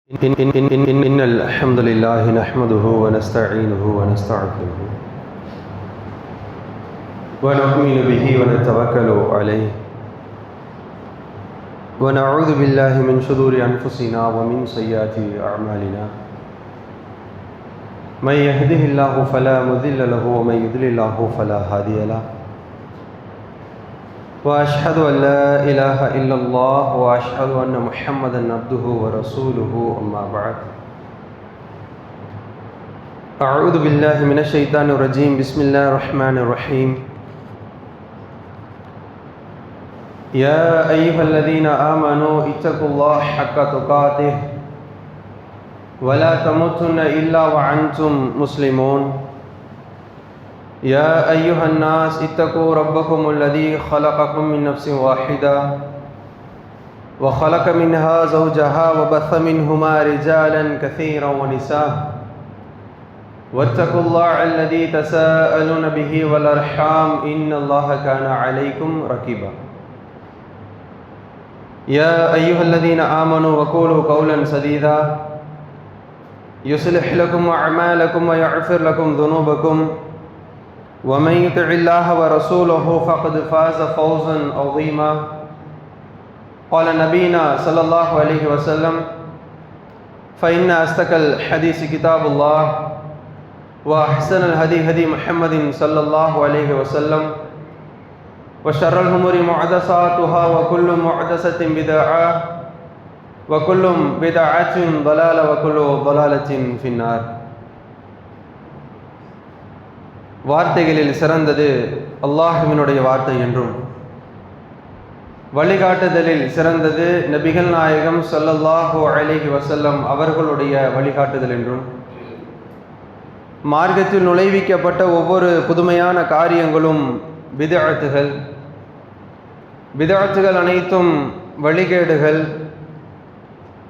إن الحمد لله نحمده ونستعينه ونستغفره ونؤمن به ونتوكل عليه ونعوذ بالله من شرور أنفسنا ومن سيئات أعمالنا من يهده الله فلا مضل له ومن يضلل الله فلا هادي له وأشهد أن لا إله إلا الله وأشهد أن محمدا عبده ورسوله أما بعد أعوذ بالله من الشيطان الرجيم بسم الله الرحمن الرحيم يا أيها الذين آمنوا اتقوا الله حق تقاته ولا تموتن إلا وأنتم مسلمون يا أيها الناس اتقوا ربكم الذي خلقكم من نفس واحدة وخلق منها زوجها وبث منهما رجالا كثيرا ونساء واتقوا الله الذي تساءلون به والأرحام إن الله كان عليكم رقيبا يا أيها الذين آمنوا وقولوا قولا سديدا يصلح لكم أعمالكم ويغفر لكم ذنوبكم ومن يطع الله ورسوله فقد فاز فوزا عظيما قال نبينا صلى الله عليه وسلم فإن أصدق الحديث كتاب الله وأحسن الهدي هدي محمد صلى الله عليه وسلم وشر الأمور محدثاتها وكل محدثة بدعة وكل بدعة ضلالة وكل ضلالة في النار. வார்த்தைகளில் சிறந்தது அல்லாஹ்வினுடைய வார்த்தை என்றும் வழிகாட்டுதலில் சிறந்தது நபிகள் நாயகம் ஸல்லல்லாஹு அலைஹி வஸல்லம் அவர்களுடைய வழிகாட்டுதல் என்றும் மார்க்கத்தில் நுழைவிக்கப்பட்ட ஒவ்வொரு புதுமையான காரியங்களும் பிதஅத்துகள் அனைத்தும்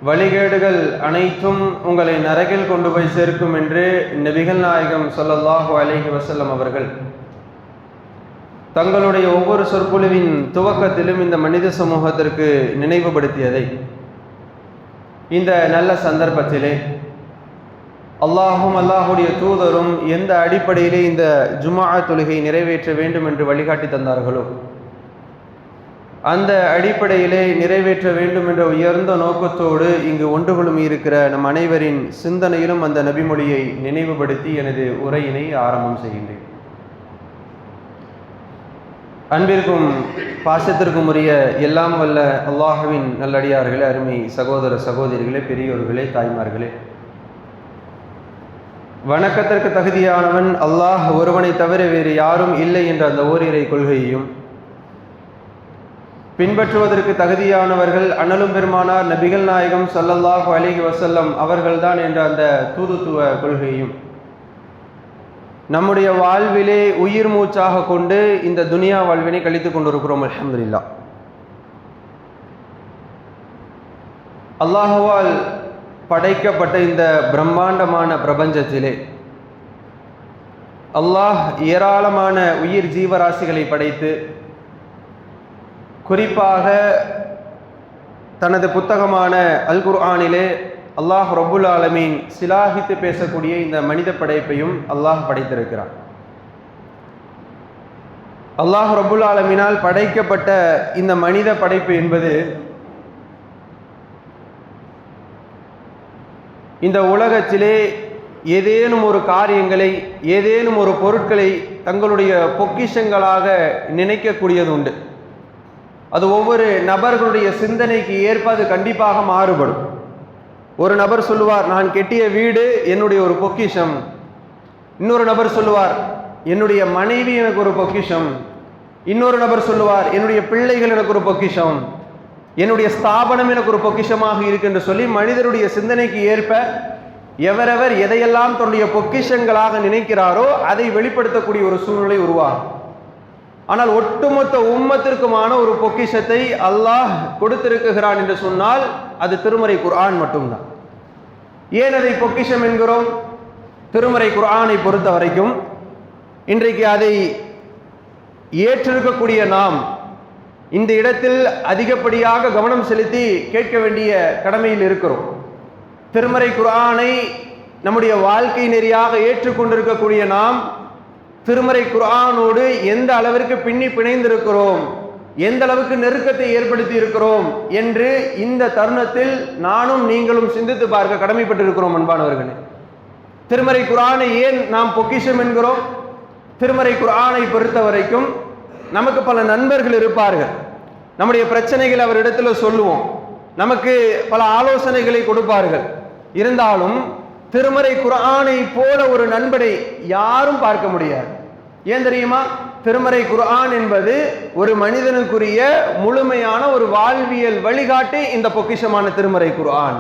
வழிகேடுகள் அனைத்தும் உங்களை நரகில் கொண்டு போய் சேர்க்கும் என்று நபிகள் நாயகம் ஸல்லல்லாஹு அலைஹி வஸல்லம் அவர்கள் தங்களுடைய ஒவ்வொரு சொற்பொழிவின் துவக்கத்திலும் இந்த மனித சமூகத்திற்கு நினைவுபடுத்தியதை இந்த நல்ல சந்தர்ப்பத்திலே அல்லாஹுடைய தூதரும் எந்த அடிப்படையிலே இந்த ஜும்ஆ தொழுகை நிறைவேற்ற வேண்டும் என்று வழிகாட்டி தந்தார்களோ அந்த அடிப்படையிலே நிறைவேற்ற வேண்டும் என்ற உயர்ந்த நோக்கத்தோடு இங்கு ஒன்று குழுமி இருக்கிற நம் அனைவரின் சிந்தனையிலும் அந்த நபிமொழியை நினைவுபடுத்தி எனது உரையினை ஆரம்பம் செய்கின்றேன். அன்பிற்கும் பாசத்திற்கும் உரிய எல்லாம் வல்ல அல்லாஹ்வின் நல்லடியார்களே, அருமை சகோதர சகோதரிகளே, பெரியோர்களே, தாய்மார்களே, வணக்கத்திற்கு தகுதியானவன் அல்லாஹ் ஒருவனை தவிர வேறு யாரும் இல்லை என்ற அந்த ஓரிரை கொள்கையையும் பின்பற்றுவதற்கு தகுதியானவர்கள் அண்ணலும் பெருமானார் நபிகள் நாயகம் ஸல்லல்லாஹு அலைஹி வஸல்லம் அவர்கள்தான் என்ற அந்த தூதுத்துவ கொள்கையும் நம்முடைய வாழ்விலே உயிர் மூச்சாக கொண்டு இந்த துனியா வாழ்வினை கழித்து கொண்டிருக்கிறோம். அல்ஹம்துலில்லாஹ். அல்லாஹுவால் படைக்கப்பட்ட இந்த பிரம்மாண்டமான பிரபஞ்சத்திலே அல்லாஹ் ஏராளமான உயிர் ஜீவராசிகளை படைத்து குறிப்பாக தனது புத்தகமான அல் குர்ஆனிலே அல்லாஹ் ரப்புல் ஆலமீன் சிலாகித்து பேசக்கூடிய இந்த மனித படைப்பையும் அல்லாஹ் படைத்திருக்கிறார். அல்லாஹ் ரப்புல் ஆலமீனால் படைக்கப்பட்ட இந்த மனித படைப்பு என்பது இந்த உலகத்திலே ஏதேனும் ஒரு காரியங்களை, ஏதேனும் ஒரு பொருட்களை தங்களுடைய பொக்கிஷங்களாக நினைக்கக்கூடியது உண்டு. அது ஒவ்வொரு நபர்களுடைய சிந்தனைக்கு ஏற்ப அது கண்டிப்பாக மாறுபடும். ஒரு நபர் சொல்லுவார், நான் கெட்டிய வீடு என்னுடைய ஒரு பொக்கிஷம். இன்னொரு நபர் சொல்லுவார், என்னுடைய மனைவி எனக்கு ஒரு பொக்கிஷம். இன்னொரு நபர் சொல்லுவார், என்னுடைய பிள்ளைகள் எனக்கு ஒரு பொக்கிஷம், என்னுடைய ஸ்தாபனம் எனக்கு ஒரு பொக்கிஷமாக இருக்கு என்று சொல்லி மனிதருடைய சிந்தனைக்கு ஏற்ப எவரவர் எதையெல்லாம் தன்னுடைய பொக்கிஷங்களாக நினைக்கிறாரோ அதை வெளிப்படுத்தக்கூடிய ஒரு சூழ்நிலை உருவாகும். ஆனால் ஒட்டுமொத்த உம்மத்திற்குமான ஒரு பொக்கிஷத்தை அல்லாஹ் கொடுத்திருக்கிறான் என்று சொன்னால் அது திருமறை குர்ஆன் மட்டும்தான். ஏன் அதை பொக்கிஷம் என்கிறோம்? திருமறை குர்ஆனை பொறுத்த வரைக்கும் இன்றைக்கு அதை ஏற்றிருக்கக்கூடிய நாம் இந்த இடத்தில் அதிகப்படியாக கவனம் செலுத்தி கேட்க வேண்டிய கடமையில் இருக்கிறோம். திருமறை குர்ஆனை நம்முடைய வாழ்க்கை நெறியாக ஏற்றுக்கொண்டிருக்கக்கூடிய நாம் திருமறை குர்ஆனோடு எந்த அளவிற்கு பின்னி பிணைந்திருக்கிறோம், எந்த அளவுக்கு நெருக்கத்தை ஏற்படுத்தி இருக்கிறோம் என்று இந்த தருணத்தில் நானும் நீங்களும் சிந்தித்து பார்க்க கடமைப்பட்டிருக்கிறோம். அன்பானவர்களே, திருமறை குர்ஆனை ஏன் நாம் பொக்கிஷம் என்கிறோம்? திருமறை குர்ஆனை பொறுத்த வரைக்கும் நமக்கு பல நண்பர்கள் இருப்பார்கள். நம்முடைய பிரச்சனைகளை அவரிடத்தில் சொல்லுவோம், நமக்கு பல ஆலோசனைகளை கொடுப்பார்கள். இருந்தாலும் திருமறை குர்ஆனை போல ஒரு நண்பனை யாரும் பார்க்க முடியாது. ஏன் தெரியுமா? திருமறை குர்ஆன் என்பது ஒரு மனிதனுக்குரிய முழுமையான ஒரு வாழ்வியல் வழிகாட்டி. இந்த பொக்கிஷமான திருமறை குர்ஆன்,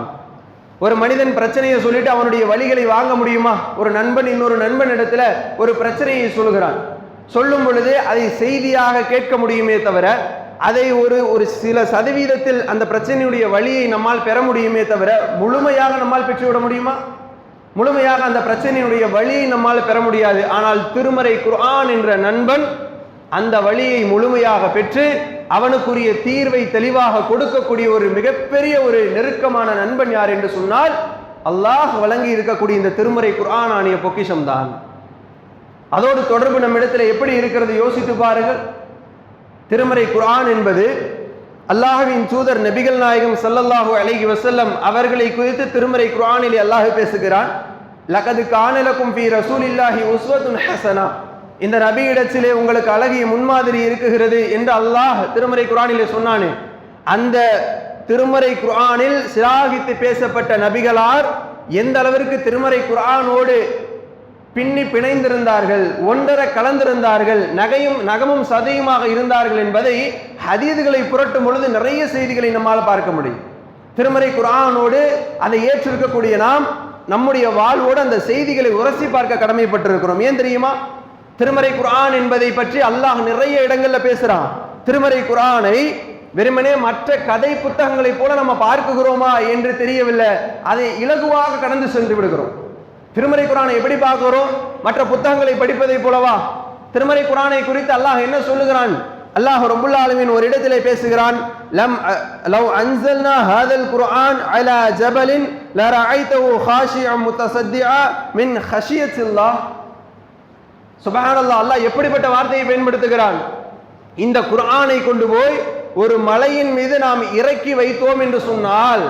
ஒரு மனிதன் பிரச்சனையை சொல்லிட்டு அவனுடைய வழிகளை வாங்க முடியுமா? ஒரு நண்பன் இன்னொரு நண்பன் இடத்துல ஒரு பிரச்சனையை சொல்லுகிறான், சொல்லும் பொழுது அதை செய்தியாக கேட்க முடியுமே தவிர அதை ஒரு சில சதவீதத்தில் அந்த பிரச்சனையுடைய வழியை நம்மால் பெற முடியுமே தவிர முழுமையாக நம்மால் பெற்றுவிட முடியுமா? முழுமையாக அந்த பிரச்சனையுடைய வழியை நம்மால் பெற முடியாது. ஆனால் திருமறை குர்ஆன் என்ற நண்பன் அந்த வழியை முழுமையாக பெற்று அவனுக்குரிய தீர்வை தெளிவாக கொடுக்கக்கூடிய ஒரு மிகப்பெரிய ஒரு நெருக்கமான நண்பன் யார் என்று சொன்னால் அல்லாஹ் வழங்கி இருக்கக்கூடிய இந்த திருமறை குர்ஆன் ஆனிய பொக்கிஷம் தான். அதோடு தொடர்பு நம்மிடத்தில் எப்படி இருக்கிறது யோசித்து பாருங்கள். திருமறை குர்ஆன் என்பது அல்லாஹ்வின் தூதர் நபிகள் நாயகம் ஸல்லல்லாஹு அலைஹி வஸல்லம் அவர்களை குறித்து திருமறை குர்ஆனிலே அல்லாஹ் பேசுகிறான். லகத் கான லகும் ஃபீ ரசூலில்லாஹி உஸ்வத்துன் ஹஸனா, இந்த நபியிடத்திலே உங்களுக்கு அழகிய முன்மாதிரி இருக்குகிறது என்று அல்லாஹ் திருமறை குர்ஆனிலே சொன்னானே, அந்த திருமறை குர்ஆனில் சிலாகித்து பேசப்பட்ட நபிகளார் எந்த அளவிற்கு திருமறை குர்ஆனோடு பின்னி பிணைந்திருந்தார்கள், ஒன்றரை கலந்திருந்தார்கள், நகமும் சதையுமாக இருந்தார்கள் என்பதை ஹதீதுகளை புரட்டும் பொழுது நிறைய செய்திகளை நம்மால் பார்க்க முடியும். திருமறை குர்ஆனோடு அதை ஏற்றிருக்கக்கூடிய நாம் நம்முடைய வாழ்வோடு அந்த செய்திகளை உரசி பார்க்க கடமைப்பட்டிருக்கிறோம். ஏன் தெரியுமா? திருமறை குர்ஆன் என்பதை பற்றி அல்லாஹ் நிறைய இடங்கள்ல பேசுறான். திருமறை குர்ஆனை வெறுமனே மற்ற கதை புத்தகங்களை போல நம்ம பார்க்குகிறோமா என்று தெரியவில்லை, அதை இலகுவாக கடந்து சென்று விடுகிறோம். திருமறை குர்ஆனை எப்படி பார்க்கிறோம்? மற்ற புத்தகங்களை படிப்பதை போலவா? திருமறை குர்ஆனை குறித்து அல்லாஹ் என்ன சொல்லுகிறான்? அல்லாஹ் ரப்புல் ஆலமீன் ஒரு இடத்திலே பேசுகிறான், லவ் அன்ஸல்னா ஹாதல் குர்ஆன் அலா ஜபலின் லரஐதஹு காஷிஅன் முத்தஸத்திஆ மின் ஹஷியத்தில்லாஹ். சுப்ஹானல்லாஹ், அல்லாஹ் எப்படிப்பட்ட வார்த்தையை பயன்படுத்துகிறான்? இந்த குர்ஆனை கொண்டு போய் ஒரு மலையின் மீது நாம் இறக்கி வைத்தோம் என்று சொன்னால்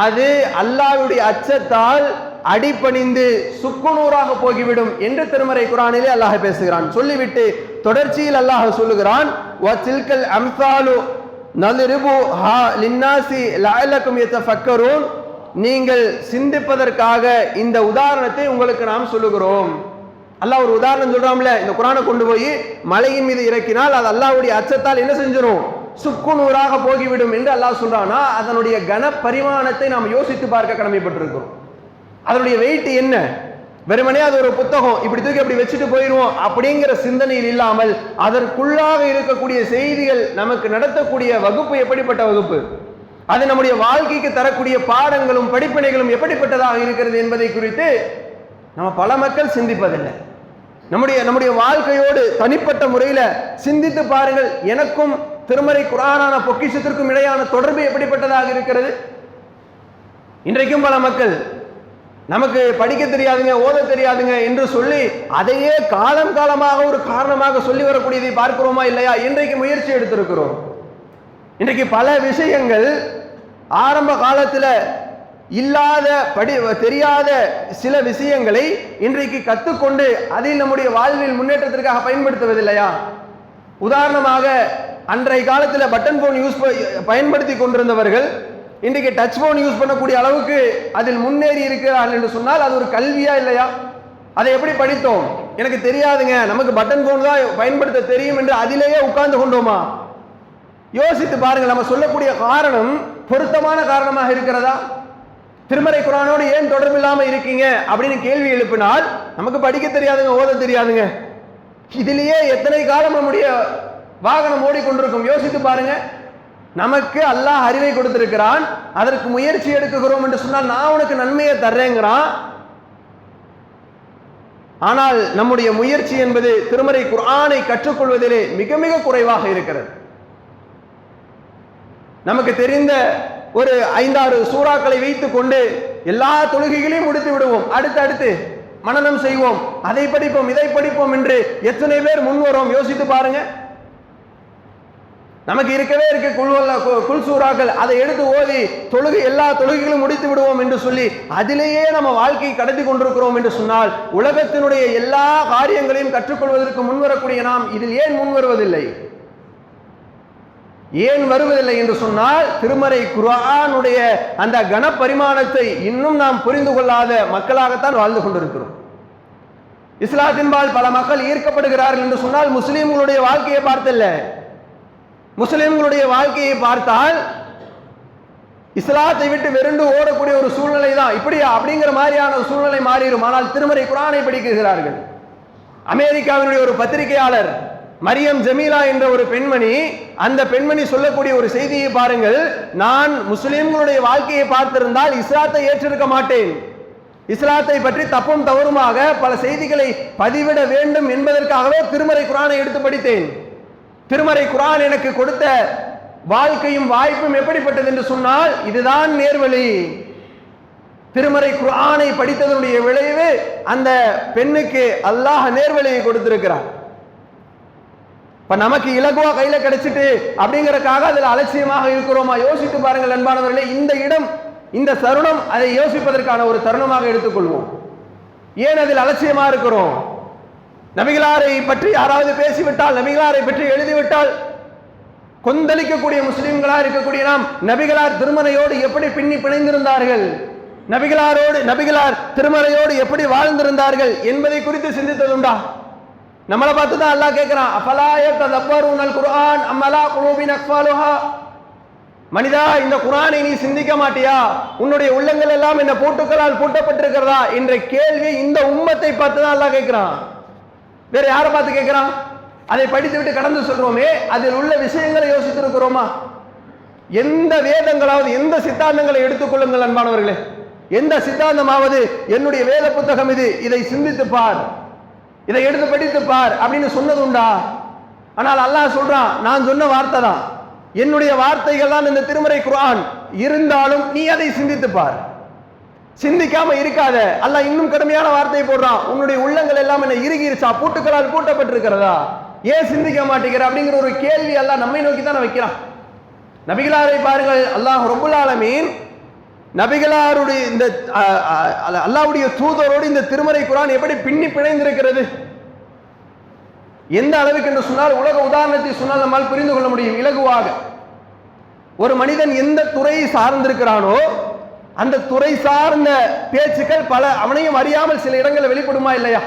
அது அல்லாஹ்வுடைய அச்சத்தால் அடிபணிந்து சுக்குநூறாக போய்விடும் என்று திருமறை குர்ஆனிலே அல்லாஹ் பேசுகிறான். சொல்லிவிட்டு தொடர்ச்சியில் அல்லாஹ் சொல்லுகிறான், வதில்கல் அம்சாலு நல்ரிபுஹா லின்னாசி லஅல்லகும் யதஃபக்கரூன், நீங்கள் சிந்திப்பதற்காக இந்த உதாரணத்தை உங்களுக்கு நாம் சொல்லுகிறோம். அல்லாஹ் ஒரு உதாரணம் சொல்றாம்ல, இந்த குர்ஆனை கொண்டு போய் மலையின் மீது இறக்கினால் அது அல்லாஹ்வுடைய அச்சத்தால் என்ன செஞ்சிடும்? சுக்குநூறாக போய்விடும் என்று அல்லாஹ் சொல்றானா, அதனுடைய கன பரிமாணத்தை நாம் யோசித்து பார்க்க கடமைப்பட்டிருக்கிறோம். அதனுடைய வெயிட் என்ன? வெறுமனே அது ஒரு புத்தகம் இப்படி தூக்கி அப்படி வச்சுட்டு போயிடுவோம் அப்படிங்கிற சிந்தனையில் இல்லாமல் அதற்குள்ளாக இருக்கக்கூடிய செய்திகள், நமக்கு நடத்தக்கூடிய வகுப்பு எப்படிப்பட்ட வகுப்பு, அது நம்முடைய வாழ்க்கைக்கு தரக்கூடிய பாடங்களும் படிப்பினைகளும் எப்படிப்பட்டதாக இருக்கிறது என்பதை குறித்து நம்ம பல மக்கள் சிந்திப்பதில்லை. நம்முடைய வாழ்க்கையோடு தனிப்பட்ட முறையில் சிந்தித்து பாருங்கள். எனக்கும் திருமறை குர்ஆனான பொக்கிஷத்திற்கும் இடையான தொடர்பு எப்படிப்பட்டதாக இருக்கிறது? இன்றைக்கும் பல மக்கள் நமக்கு படிக்க தெரியாதுங்க, ஓத தெரியாதுங்க என்று சொல்லி அதையே காலமாக ஒரு காரணமாக சொல்லி வரக்கூடியதை பார்க்கிறோமா இல்லையா? இன்றைக்கு முயற்சி எடுத்திருக்கிறோம். இன்றைக்கு பல விஷயங்கள் ஆரம்ப காலத்தில் இல்லாத தெரியாத சில விஷயங்களை இன்றைக்கு கற்றுக்கொண்டு அதில் நம்முடைய வாழ்வில் முன்னேற்றத்திற்காக பயன்படுத்துவதில்லையா? உதாரணமாக அன்றைய காலத்தில் பட்டன் போன் பயன்படுத்தி கொண்டிருந்தவர்கள் இன்றைக்கு டச் போன் யூஸ் பண்ணக்கூடிய அளவுக்கு அதில் முன்னேறி இருக்கிறார்கள் என்று சொன்னால் அது ஒரு கல்வியா இல்லையா? அதை எப்படி படித்தோம்? எனக்கு தெரியாதுங்க, நமக்கு பட்டன் போன் தான் பயன்படுத்த தெரியும் என்று அதிலேயே உட்கார்ந்து கொண்டோமா? யோசித்து பாருங்கள். நம்ம சொல்லக்கூடிய காரணம் பொருத்தமான காரணமாக இருக்கிறதா? திருமறை குர்ஆனோடு ஏன் தொடர்பு இல்லாமல் இருக்கீங்க அப்படின்னு கேள்வி எழுப்பினால், நமக்கு படிக்க தெரியாதுங்க, ஓத தெரியாதுங்க, இதிலேயே எத்தனை காலம் நம்முடைய வாகனம் ஓடிக்கொண்டிருக்கும். யோசித்து பாருங்க. நமக்கு அல்லாஹ் அறிவை கொடுத்திருக்கிறான், அதற்கு முயற்சி எடுக்கிறோம் என்று சொன்னால் நான் உனக்கு நன்மையை தர்றேங்கிறான். ஆனால் நம்முடைய முயற்சி என்பது திருமறை குர்ஆனை கற்றுக்கொள்வதிலே மிக மிக குறைவாக இருக்கிறது. நமக்கு தெரிந்த ஒரு 5-6 சூறாக்களை வைத்துக் கொண்டு எல்லா தொழுகைகளையும் முடித்து விடுவோம், அடுத்து மனனம் செய்வோம், அதை படிப்போம் இதை படிப்போம் என்று எத்தனை பேர் முன்வரோம் யோசித்து பாருங்க. நமக்கு இருக்கவே இருக்க குல்சூராக்கள் அதை எடுத்து ஓதி எல்லா தொழுகைகளும் முடித்து விடுவோம் என்று சொல்லி அதிலேயே நம்ம வாழ்க்கையை கடத்தி கொண்டிருக்கிறோம் என்று சொன்னால், உலகத்தினுடைய எல்லா காரியங்களையும் கற்றுக்கொள்வதற்கு முன்வரக்கூடிய நாம் இதில் ஏன் முன்வருவதில்லை? ஏன் வருவதில்லை என்று சொன்னால், திருமறை குர்ஆனுடைய அந்த கனப்பரிமாணத்தை இன்னும் நாம் புரிந்து கொள்ளாத மக்களாகத்தான் வாழ்ந்து கொண்டிருக்கிறோம். இஸ்லாத்தின்பால் பல மக்கள் ஈர்க்கப்படுகிறார்கள் என்று சொன்னால் முஸ்லிம்களுடைய வாழ்க்கையை பார்த்தல்ல. முஸ்லிம்களுடைய வாழ்க்கையை பார்த்தால் இஸ்லாத்தை விட்டு வெறுண்டு ஓடக்கூடிய ஒரு சூழ்நிலை தான். இப்படியா அப்படிங்கிற மாதிரியான சூழ்நிலை மாறிடும். ஆனால் திருமறை குர்ஆனை படிக்கிறார்கள். அமெரிக்காவினுடைய ஒரு பத்திரிகையாளர் மரியம் ஜமீலா என்ற ஒரு பெண்மணி, அந்த பெண்மணி சொல்லக்கூடிய ஒரு செய்தியை பாருங்கள். நான் முஸ்லிம்களுடைய வாழ்க்கையை பார்த்திருந்தால் இஸ்லாத்தை ஏற்றிருக்க மாட்டேன். இஸ்லாத்தை பற்றி தப்பும் தவறுமாக பல செய்திகளை பதிவிட வேண்டும் என்பதற்காகவே திருமறை குர்ஆனை எடுத்து படித்தேன். திருமறை குர்ஆன் எனக்கு கொடுத்த வாழ்க்கையும் வாய்ப்பும் எப்படிப்பட்டது என்று சொன்னால், இதுதான் நேர்வழி. திருமறை குர்ஆனை படித்ததனுடைய விளைவு அந்த பெண்ணுக்கு அல்லாஹ் நேர்வழியை கொடுத்திருக்கிறார். இப்ப நமக்கு இலகுவா கையில கிடைச்சிட்டு அப்படிங்கறக்காக அதுல அலட்சியமாக இருக்கிறோமா? யோசித்து பாருங்கள் அன்பானவர்களே. இந்த இடம், இந்த தருணம் அதை யோசிப்பதற்கான ஒரு தருணமாக எடுத்துக்கொள்வோம். ஏன் அதில் அலட்சியமா இருக்கிறோம்? நபிகளாரை பற்றி யாராவது பேசிவிட்டால், நபிகளாரை பற்றி எழுதிவிட்டால் கொந்தளிக்கக்கூடிய முஸ்லிம்களா இருக்கக்கூடிய நாம் நபிகளார் திருமறையோடு எப்படி பின்னி பிணைந்திருந்தார்கள், நபிகளார் திருமறையோடு எப்படி வாழ்ந்திருந்தார்கள் என்பதை குறித்து சிந்தித்ததுண்டா? நம்மளை பார்த்து தான் அல்லாஹ் கேட்கிறான், அஃபலா யததப்பரூனல் குர்ஆன் அம் அலா குலூபின் அக்ஃபாலுஹா. மனிதா, இந்த குர்ஆனை நீ சிந்திக்க மாட்டியா? உன்னுடைய உள்ளங்கள் எல்லாம் இந்த பூட்டுக்களால் பூட்டப்பட்டிருக்கிறதா என்ற கேள்வி இந்த உம்மத்தை பார்த்து தான் அல்லாஹ் கேட்கிறான். வேற யாரை பார்த்து கேட்கிறான்? அதை படித்து விட்டு கடந்து சொல்றோமே, அதில் உள்ள விஷயங்களை யோசித்திருக்கிறோமா? எந்த வேதங்களாவது, எந்த சித்தாந்தங்களை எடுத்துக்கொள்ளுங்கள் அன்பானவர்களே, எந்த சித்தாந்தமாவது என்னுடைய வேத புத்தகம் இது, இதை சிந்தித்து பார், இதை எடுத்து படித்து பார் அப்படின்னு சொன்னது உண்டா? ஆனால் அல்லாஹ் சொல்றான், நான் சொன்ன வார்த்தை தான், என்னுடைய வார்த்தைகள் தான் இந்த திருமறை குர்ஆன், இருந்தாலும் நீ அதை சிந்தித்து பார். சிந்திக்காம இருக்காத. அல்லாஹ் இன்னும் கடுமையான வார்த்தையை போடுறான், உன்னுடைய உள்ளங்கள் எல்லாம் என்ன இறுகிருச்சா, பூட்டுக்களால் பூட்டப்பட்டிருக்கிறதா, ஏன் சிந்திக்க மாட்டேங்கிற அப்படிங்கிற ஒரு கேள்வி அல்லாஹ் நம்மை நோக்கி தான் வைக்கிறான். நபிகளாரை பாருங்கள், அல்லாஹ் ரப்புல் ஆலமீன் நபிகளாருடைய இந்த அல்லாஹ்வுடைய தூதரோடு இந்த திருமறை குர்ஆன் எப்படி பின்னி பிணைந்திருக்கிறது, எந்த அளவுக்கு என்று சொன்னால் உலக உதாரணத்தை சொன்னால் நம்மால் புரிந்து கொள்ள முடியும் இலகுவாக. ஒரு மனிதன் எந்த துறையை சார்ந்திருக்கிறானோ அந்த துறை சார்ந்த பேச்சுக்கள் பல அவனையும் அறியாமல் சில இடங்களில் வெளிப்படுமா இல்லையா?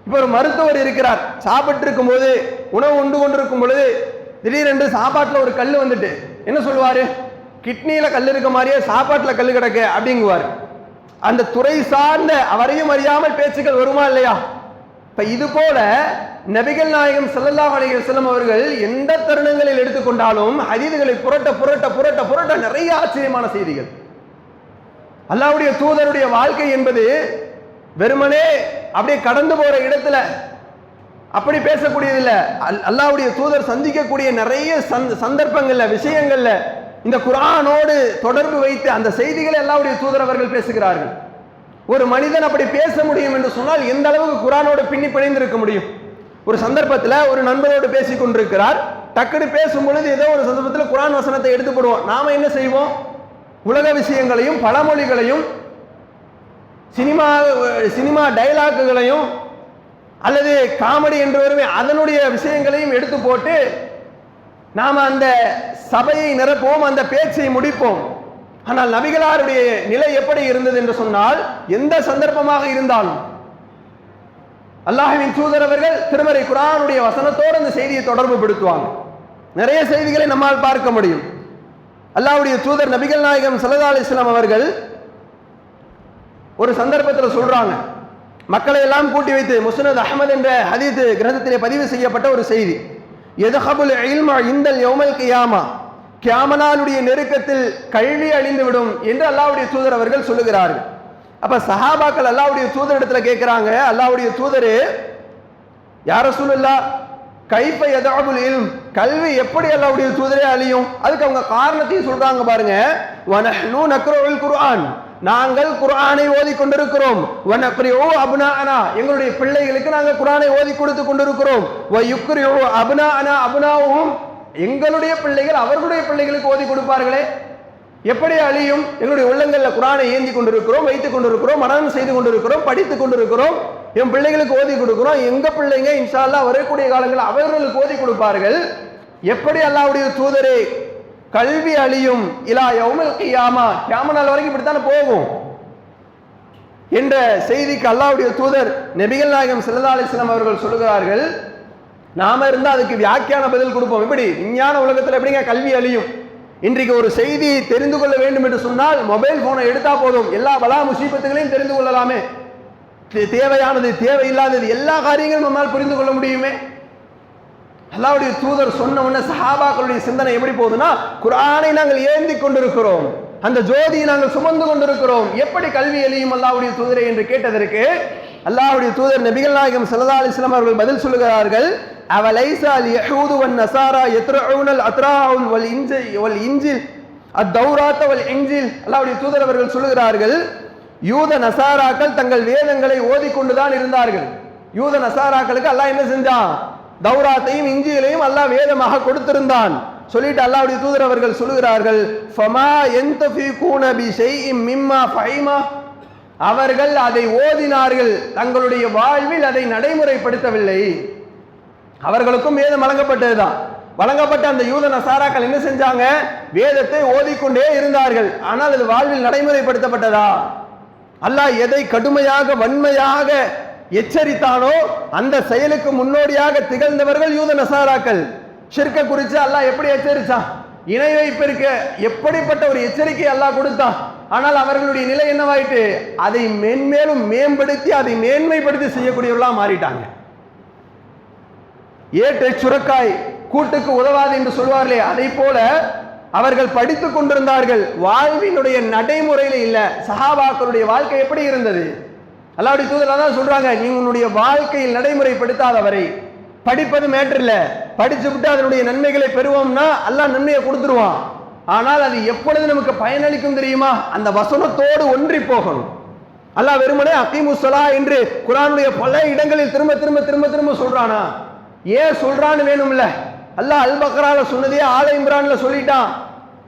இப்ப ஒரு மருத்துவர் இருக்கிறார், சாப்பிட்டு இருக்கும் போது, உணவு உண்டு கொண்டிருக்கும் பொழுது திடீரென்று சாப்பாட்டுல ஒரு கல் வந்துட்டு என்ன சொல்லுவாரு? கிட்னியில கல் இருக்க மாதிரியே சாப்பாட்டுல கல் கிடக்க அப்படிங்குவார். அந்த துறை சார்ந்த அவரையும் அறியாமல் பேச்சுக்கள் வருமா இல்லையா? இப்ப இது போல நபிகள் நாயகம் ஸல்லல்லாஹு அலைஹி வஸல்லம் அவர்கள் எந்த தருணங்களில் எடுத்துக்கொண்டாலும் ஹதீதுகளை புரட்ட புரட்ட புரட்ட புரட்ட நிறைய ஆச்சரியமான செய்திகள். அல்லாஹ்வுடைய தூதருடைய வாழ்க்கை என்பது வெறுமனே அப்படியே கடந்து போற இடத்துல அப்படி பேசக்கூடியதில்ல. அல்லாஹ்வுடைய தூதர் சந்திக்கக்கூடிய நிறைய சந்தர்ப்பங்கள்ல, விஷயங்கள்ல இந்த குர்ஆனோடு தொடர்பு வைத்து அந்த செய்திகளை அல்லாஹ்வுடைய தூதர் அவர்கள் பேசுகிறார்கள். ஒரு மனிதன் அப்படி பேச முடியும் என்று சொன்னால் எந்த அளவுக்கு குர்ஆனோடு பின்னி பிணைந்திருக்க முடியும்? ஒரு சந்தர்ப்பத்தில் ஒரு நண்பரோடு பேசிக் கொண்டிருக்கிறார், டக்குனு பேசும் பொழுது ஏதோ ஒரு சந்தர்ப்பத்தில் குர்ஆன் வசனத்தை எடுத்து போடுவோம். நாம என்ன செய்வோம்? உலக விஷயங்களையும் பழமொழிகளையும் சினிமா டயலாக்குகளையும் அல்லது காமெடி என்று வருமே அதனுடைய விஷயங்களையும் எடுத்து போட்டு நாம அந்த சபையை நிரப்புவோம், அந்த பேச்சை முடிப்போம். ஆனால் நபிகளாருடைய நிலை எப்படி இருந்தது என்று சொன்னால், எந்த சந்தர்ப்பமாக இருந்தாலும் அல்லாஹ்வின் தூதர் அவர்கள் திருமறை குர்ஆனுடைய வசனத்தோடு அந்த செய்தியை தொடர்பு படுத்துவாங்க. நிறைய செய்திகளை நம்மால் பார்க்க முடியும். அல்லாஹ்வுடைய தூதர் நபிகள் நாயகம் ஸல்லல்லாஹு அலைஹி வஸல்லம் அவர்கள் ஒரு சந்தர்ப்பத்தில் சொல்றாங்க, மக்களை எல்லாம் கூட்டி வைத்து, முஸ்னத் அஹ்மத் என்ற ஹதீஸ் கிரந்தத்திலே பதிவு செய்யப்பட்ட ஒரு செய்தி, யதஹபுல் இல்ம இந்தல் யௌமல் கியாமா, கியாமனாலுடைய நெருக்கத்தில் கல்வி அழிந்துவிடும் என்று அல்லாஹ்வுடைய தூதர் அவர்கள் சொல்லுகிறார்கள். அப்ப சஹாபாக்கள் அல்லாஹ்வுடைய தூதர் இடத்துல கேட்கிறாங்க, அல்லாஹ்வுடைய தூதரே யா ரசூலுல்லாஹ் கைஃப யதஹபுல் இல்ம், கல்வி எப்படி அல்லாஹ்வுடைய தூதரே அழியும்? அதுக்கு அவங்க காரணத்தையும் சொல்றாங்க பாருங்க. வனஹ்னு நக்ரஉல் குர்ஆன், நாங்கள் குர்ஆனை ஓதி கொண்டிருக்கிறோம். வனக்ரிஉ அப்னாஅனா, எங்களுடைய பிள்ளைகளுக்கு நாங்கள் குர்ஆனை ஓதி கொடுத்து கொண்டிருக்கிறோம். வயுக்ரிஉ அப்னாஅனா அப்னாஉஹும், எங்களுடைய பிள்ளைகள் அவர்களுடைய பிள்ளைகளுக்கு ஓதி கொடுப்பார்களே, எப்படி அழியும்? எங்களுடைய உள்ளங்களில் குர்ஆனை ஏந்தி கொண்டிருக்கிறோம், வைத்துக் கொண்டிருக்கிறோம், மனனம் செய்து கொண்டிருக்கிறோம், படித்துக் கொண்டிருக்கிறோம், என் பிள்ளைகளுக்கு ஓதி கொடுக்கிறோம். எங்க பிள்ளைங்க இன்ஷா அல்லாஹ் வரக்கூடிய காலங்களில் அவர்களுக்கு ஓதி கொடுப்பார்கள். எப்படி அல்லாஹ்வுடைய தூதரே கல்வி அழியும்? இலா யௌமில் கியாமா, கியாம நாள் வரைக்கும் இப்படித்தானே போகும் என்ற செய்திக்கு அல்லாஹ்வுடைய தூதர் நபிகள் நாயகம் ஸல்லல்லாஹு அலைஹி வஸல்லம் அவர்கள் சொல்லுகிறார்கள், நாம இருந்தா அதுக்கு வியாக்கியான பதில் கொடுப்போம். இப்படி விஞ்ஞான உலகத்தில் எப்படிங்க கல்வி அழியும்? இன்றைக்கு ஒரு செய்தியை தெரிந்து கொள்ள வேண்டும் என்று சொன்னால் மொபைல் போனை எடுத்தா போதும், எல்லா பலா முசீபத்துகளையும் தெரிந்து கொள்ளலாமே. தேவையானது தேவையில்லாதது எல்லா காரியங்களும் நம்மால் புரிந்து கொள்ள முடியுமே. அல்லாஹ்வுடைய தூதர் சொன்ன உடனே சஹாபாக்களுடைய சிந்தனை எப்படி போகுதுன்னா, குர்ஆனை நாங்கள் ஏந்தி கொண்டிருக்கிறோம், அந்த ஜோதியை நாங்கள் சுமந்து கொண்டிருக்கிறோம், எப்படி கல்வி எழியும் அல்லாஹ்வுடைய தூதரை என்று கேட்டதற்கு அல்லாஹ்வுடைய தூதர் நபிகள் நாயகம் ஸல்லல்லாஹு அலைஹி வஸல்லம் அவர்கள் பதில் சொல்லுகிறார்கள், அவலைஸா யஹூது வன் நஸாரா யத்ரஊனல் அத்ராஉல் வல் இன்ஜில் அத்தௌராத் வல் இன்ஜில். அல்லாஹ்வுடைய தூதர் அவர்கள் சொல்லுகிறார்கள், யூத நசாராக்கள் தங்கள் வேதங்களை ஓதிக்கொண்டுதான் இருந்தார்கள். யூத நசாராக்களுக்கு அல்லாஹ் என்ன செஞ்சான்? தௌராத்தையும் இஞ்சிலையும் அல்லாஹ் வேதமாக கொடுத்திருந்தான். சொல்லிட்டு அல்லாஹ்வுடைய தூதர் அவர்கள் சொல்லுகிறார்கள், ஃபமா யன்தஃபிகூன பிஷைஇம் மிம்மா ஃபஹிமா, அவர்கள் அதை ஓதினார்கள், தங்களுடைய வாழ்வில் அதை நடைமுறைப்படுத்தவில்லை. அவர்களுக்கும் வேதம் வழங்கப்பட்டதுதான். வழங்கப்பட்ட அந்த யூத நசாராக்கள் என்ன செஞ்சாங்க? வேதத்தை ஓதிக்கொண்டே இருந்தார்கள், ஆனால் அது வாழ்வில் நடைமுறைப்படுத்தப்பட்டதா? அல்லாஹ் எதை கடுமையாக வன்மையாக எச்சரித்தானோ அந்த செயலுக்கு முன்னோடியாக திகழ்ந்தவர்கள் யூத நசாராக்கள். ஷிர்க குறித்து அல்லாஹ் எப்படி எச்சரித்தான்? இணை வைப்பிற்கு எப்படிப்பட்ட ஒரு எச்சரிக்கை அல்லாஹ் கொடுத்தான். ஆனால் அவர்களுடைய நிலை என்னவாயிட்டு? அதை மென்மேலும் மேம்படுத்தி அதை மேன்மைப்படுத்தி செய்யக்கூடியவர்களா மாறிட்டாங்க. ஏட்டை சுரக்காய் கூட்டுக்கு உதவாது என்று சொல்வார்களே, அதை போல அவர்கள் படித்துக் கொண்டிருந்தார்கள், வாழ்வினுடைய நடைமுறையில இல்ல. சஹாபாக்களுடைய வாழ்க்கை எப்படி இருந்தது? அல்லாஹ்வுடைய தூதர் அதான் சொல்றாங்க, நீ உன்னுடைய வாழ்க்கையில் நடைமுறைப்படுத்தாதவரை படிப்பது மேட்டர் இல்ல, படிச்சு விட்டு அதனுடைய நன்மைகளை பெறுவோம்னா அல்லாஹ் நன்மையை கொடுத்துருவான். ஆனால் அது எப்பொழுது நமக்கு பயனளிக்கும் தெரியுமா? அந்த வசனத்தோடு ஒன்றி போகணும். அல்லாஹ் வெறுமனே அகீமுஸ்ஸலா என்று குர்ஆனுடைய பல இடங்களில் திரும்ப திரும்ப திரும்ப திரும்ப சொல்றானா? ஏன் சொல்றான்னு வேணும்ல. அல்லாஹ் அல் பக்ரால சொன்னதே ஆல இம்ரான்ல சொல்லிட்டான்,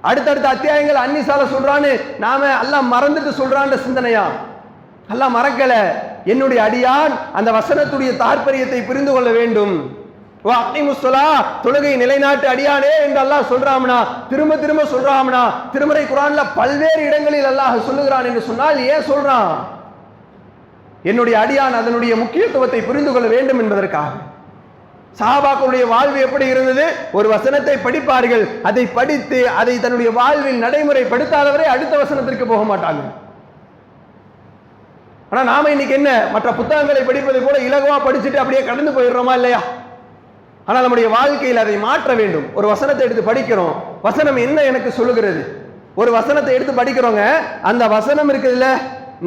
அடுத்தடுத்த அத்தியாயங்கள் அன்னிசால சொல்றான்னு நாம அல்லாஹ் மறந்துட்டு சொல்றான்ற சிந்தனையா? அல்லாஹ் மறக்கல. என்னுடைய அடியான் அந்த வசனத்துடைய தாற்பயத்தை புரிந்து கொள்ள வேண்டும். தொழுகை நிலைநாட்டு அடியானே என்று அல்லாஹ் சொல்றாம்னா, திரும்ப திரும்ப சொல்றாம்னா, திருமறை குர்ஆன்ல பல்வேறு இடங்களில் அல்லாஹ் சொல்லுகிறான் என்று சொன்னால் ஏன் சொல்றான்? என்னுடைய அடியான் அதனுடைய முக்கியத்துவத்தை புரிந்து கொள்ள வேண்டும் என்பதற்காக. சஹாபாக்களுடைய வாழ்வு எப்படி இருந்தது? ஒரு வசனத்தை படிப்பார்கள், அதை படித்து அதை தன்னுடைய வாழ்வில் நடைமுறைப்படுத்தாதவரை அடுத்த வசனத்திற்கு போக மாட்டாங்க. ஆனா நாம இன்னைக்கு என்ன, மற்ற புத்தகங்களை படிப்பதை போல இலகுவா படிச்சுட்டு அப்படியே கடந்து போயிடுறோமா இல்லையா? ஆனால் நம்முடைய வாழ்க்கையில் அதை மாற்ற வேண்டும். ஒரு வசனத்தை எடுத்து படிக்கிறோம், வசனம் என்ன எனக்கு சொல்லுகிறது? ஒரு வசனத்தை எடுத்து படிக்கிறோங்க, அந்த வசனம் இருக்குதுல்ல,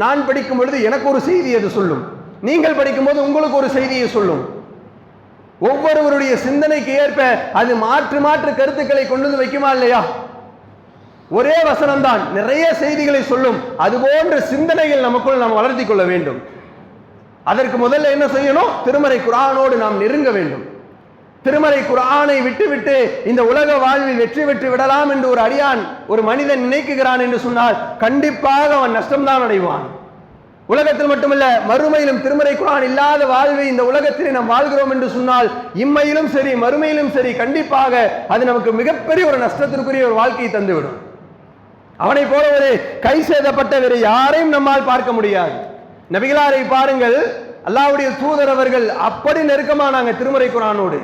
நான் படிக்கும் பொழுது எனக்கு ஒரு செய்தி அது சொல்லும், நீங்கள் படிக்கும் போது உங்களுக்கு ஒரு செய்தியை சொல்லும். ஒவ்வொருவருடைய சிந்தனைக்கு ஏற்ப அது மாற்று மாற்று கருத்துக்களை கொண்டு வந்து வைக்குமா இல்லையா? ஒரே வசனம் தான் நிறைய செய்திகளை சொல்லும். அதுபோன்ற சிந்தனைகள் நமக்குள் நாம் வளர்த்தி கொள்ள வேண்டும். அதற்கு முதல்ல என்ன செய்யணும்? திருமறை குர்ஆனோடு நாம் நெருங்க வேண்டும். திருமறை குர்ஆனை விட்டுவிட்டு இந்த உலக வாழ்வில் வெற்றி பெற்று விடலாம் என்று ஒரு அடியான் ஒரு மனிதன் நினைக்குகிறான் என்று சொன்னால் கண்டிப்பாக அவன் நஷ்டம்தான் அடைவான். உலகத்தில் மட்டுமல்ல, மறுமையிலும் திருமறை குர்ஆன் இல்லாத வாழ்வை இந்த உலகத்தில் நாம் வாழ்கிறோம் என்று சொன்னால் இம்மையிலும் சரி மறுமையிலும் சரி கண்டிப்பாக அது நமக்கு மிகப்பெரிய ஒரு நஷ்டத்திற்குரிய ஒரு வாழ்க்கையை தந்துவிடும். அவனை போல ஒரு கை சேதப்பட்ட வேறு யாரையும் நம்மால் பார்க்க முடியாது. நபிகளாரை பாருங்கள், அல்லாஹ்வுடைய தூதர் அவர்கள் அப்படி நெருக்கமானாங்க திருமறை குர்ஆனோடு.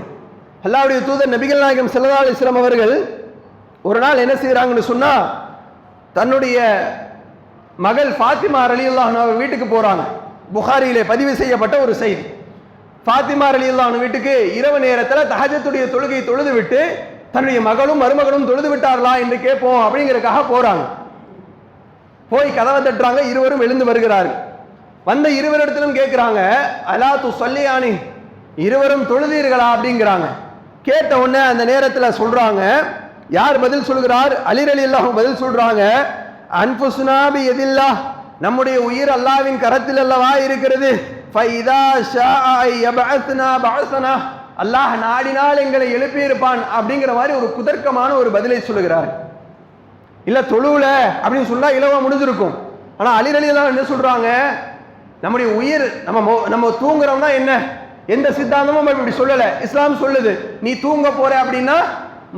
அல்லாஹ்வுடைய தூதர் நபிகள் நாயகம் ஸல்லல்லாஹு அலைஹி வஸல்லம் அவர்கள் ஒரு நாள் என்ன செய்யறாங்கன்னு சொன்னா, தன்னுடைய மகள் ஃபாத்திமா ரலியல்லாஹு அன்ஹா வீட்டுக்கு போறாங்க. புகாரியிலே பதிவு செய்யப்பட்ட ஒரு செய்தி. ஃபாத்திமா ரலியல்லாஹு அன்ஹா வீட்டுக்கு இரவு நேரத்தில் தஹஜ்ஜுடைய தொழுகை தொழுது விட்டு தன்னுடைய மகளும் மருமகளும் தொழுது விட்டார்களா என்று கேட்போம் அப்படிங்கிறதுக்காக போறாங்க. போய் கதவை தட்டுறாங்க, இருவரும் எழுந்து வருகிறார்கள். வந்த இருவரிடத்திலும் கேட்கிறாங்க, அலா து ஸல்லியானி, இருவரும் தொழுதீர்களா அப்படிங்கிறாங்க. கேட்ட உடனே அந்த நேரத்தில் சொல்றாங்க, யார் பதில் சொல்கிறார்? அலி ரலியல்லாஹு பதில் சொல்றாங்க, அன்ஃபுஸ்னா பி யதில்லாஹ், நம்முடைய உயிர் அல்லாஹ்வின் கரத்தில் அல்லவா இருக்கிறது. ஃபைதா ஷாஅ யபஅத்னா பஅஸனா, அல்லாஹ் நாடினால் எங்களை எழுப்பியிருப்பான் அப்படிங்கிற மாதிரி ஒரு குதர்க்கமான ஒரு பதிலை சொல்லுகிறார். இல்ல தொழுவுல அப்படின்னு சொன்னா இலவா முடிஞ்சிருக்கும். ஆனா அலி ரலியல்லாஹு என்ன சொல்றாங்க, நம்முடைய உயிர் நம்ம தூங்குறோம்னா என்ன, எந்த சித்தாந்தமும் இப்படி சொல்லல. இஸ்லாம் சொல்லுது, நீ தூங்க போற அப்படின்னா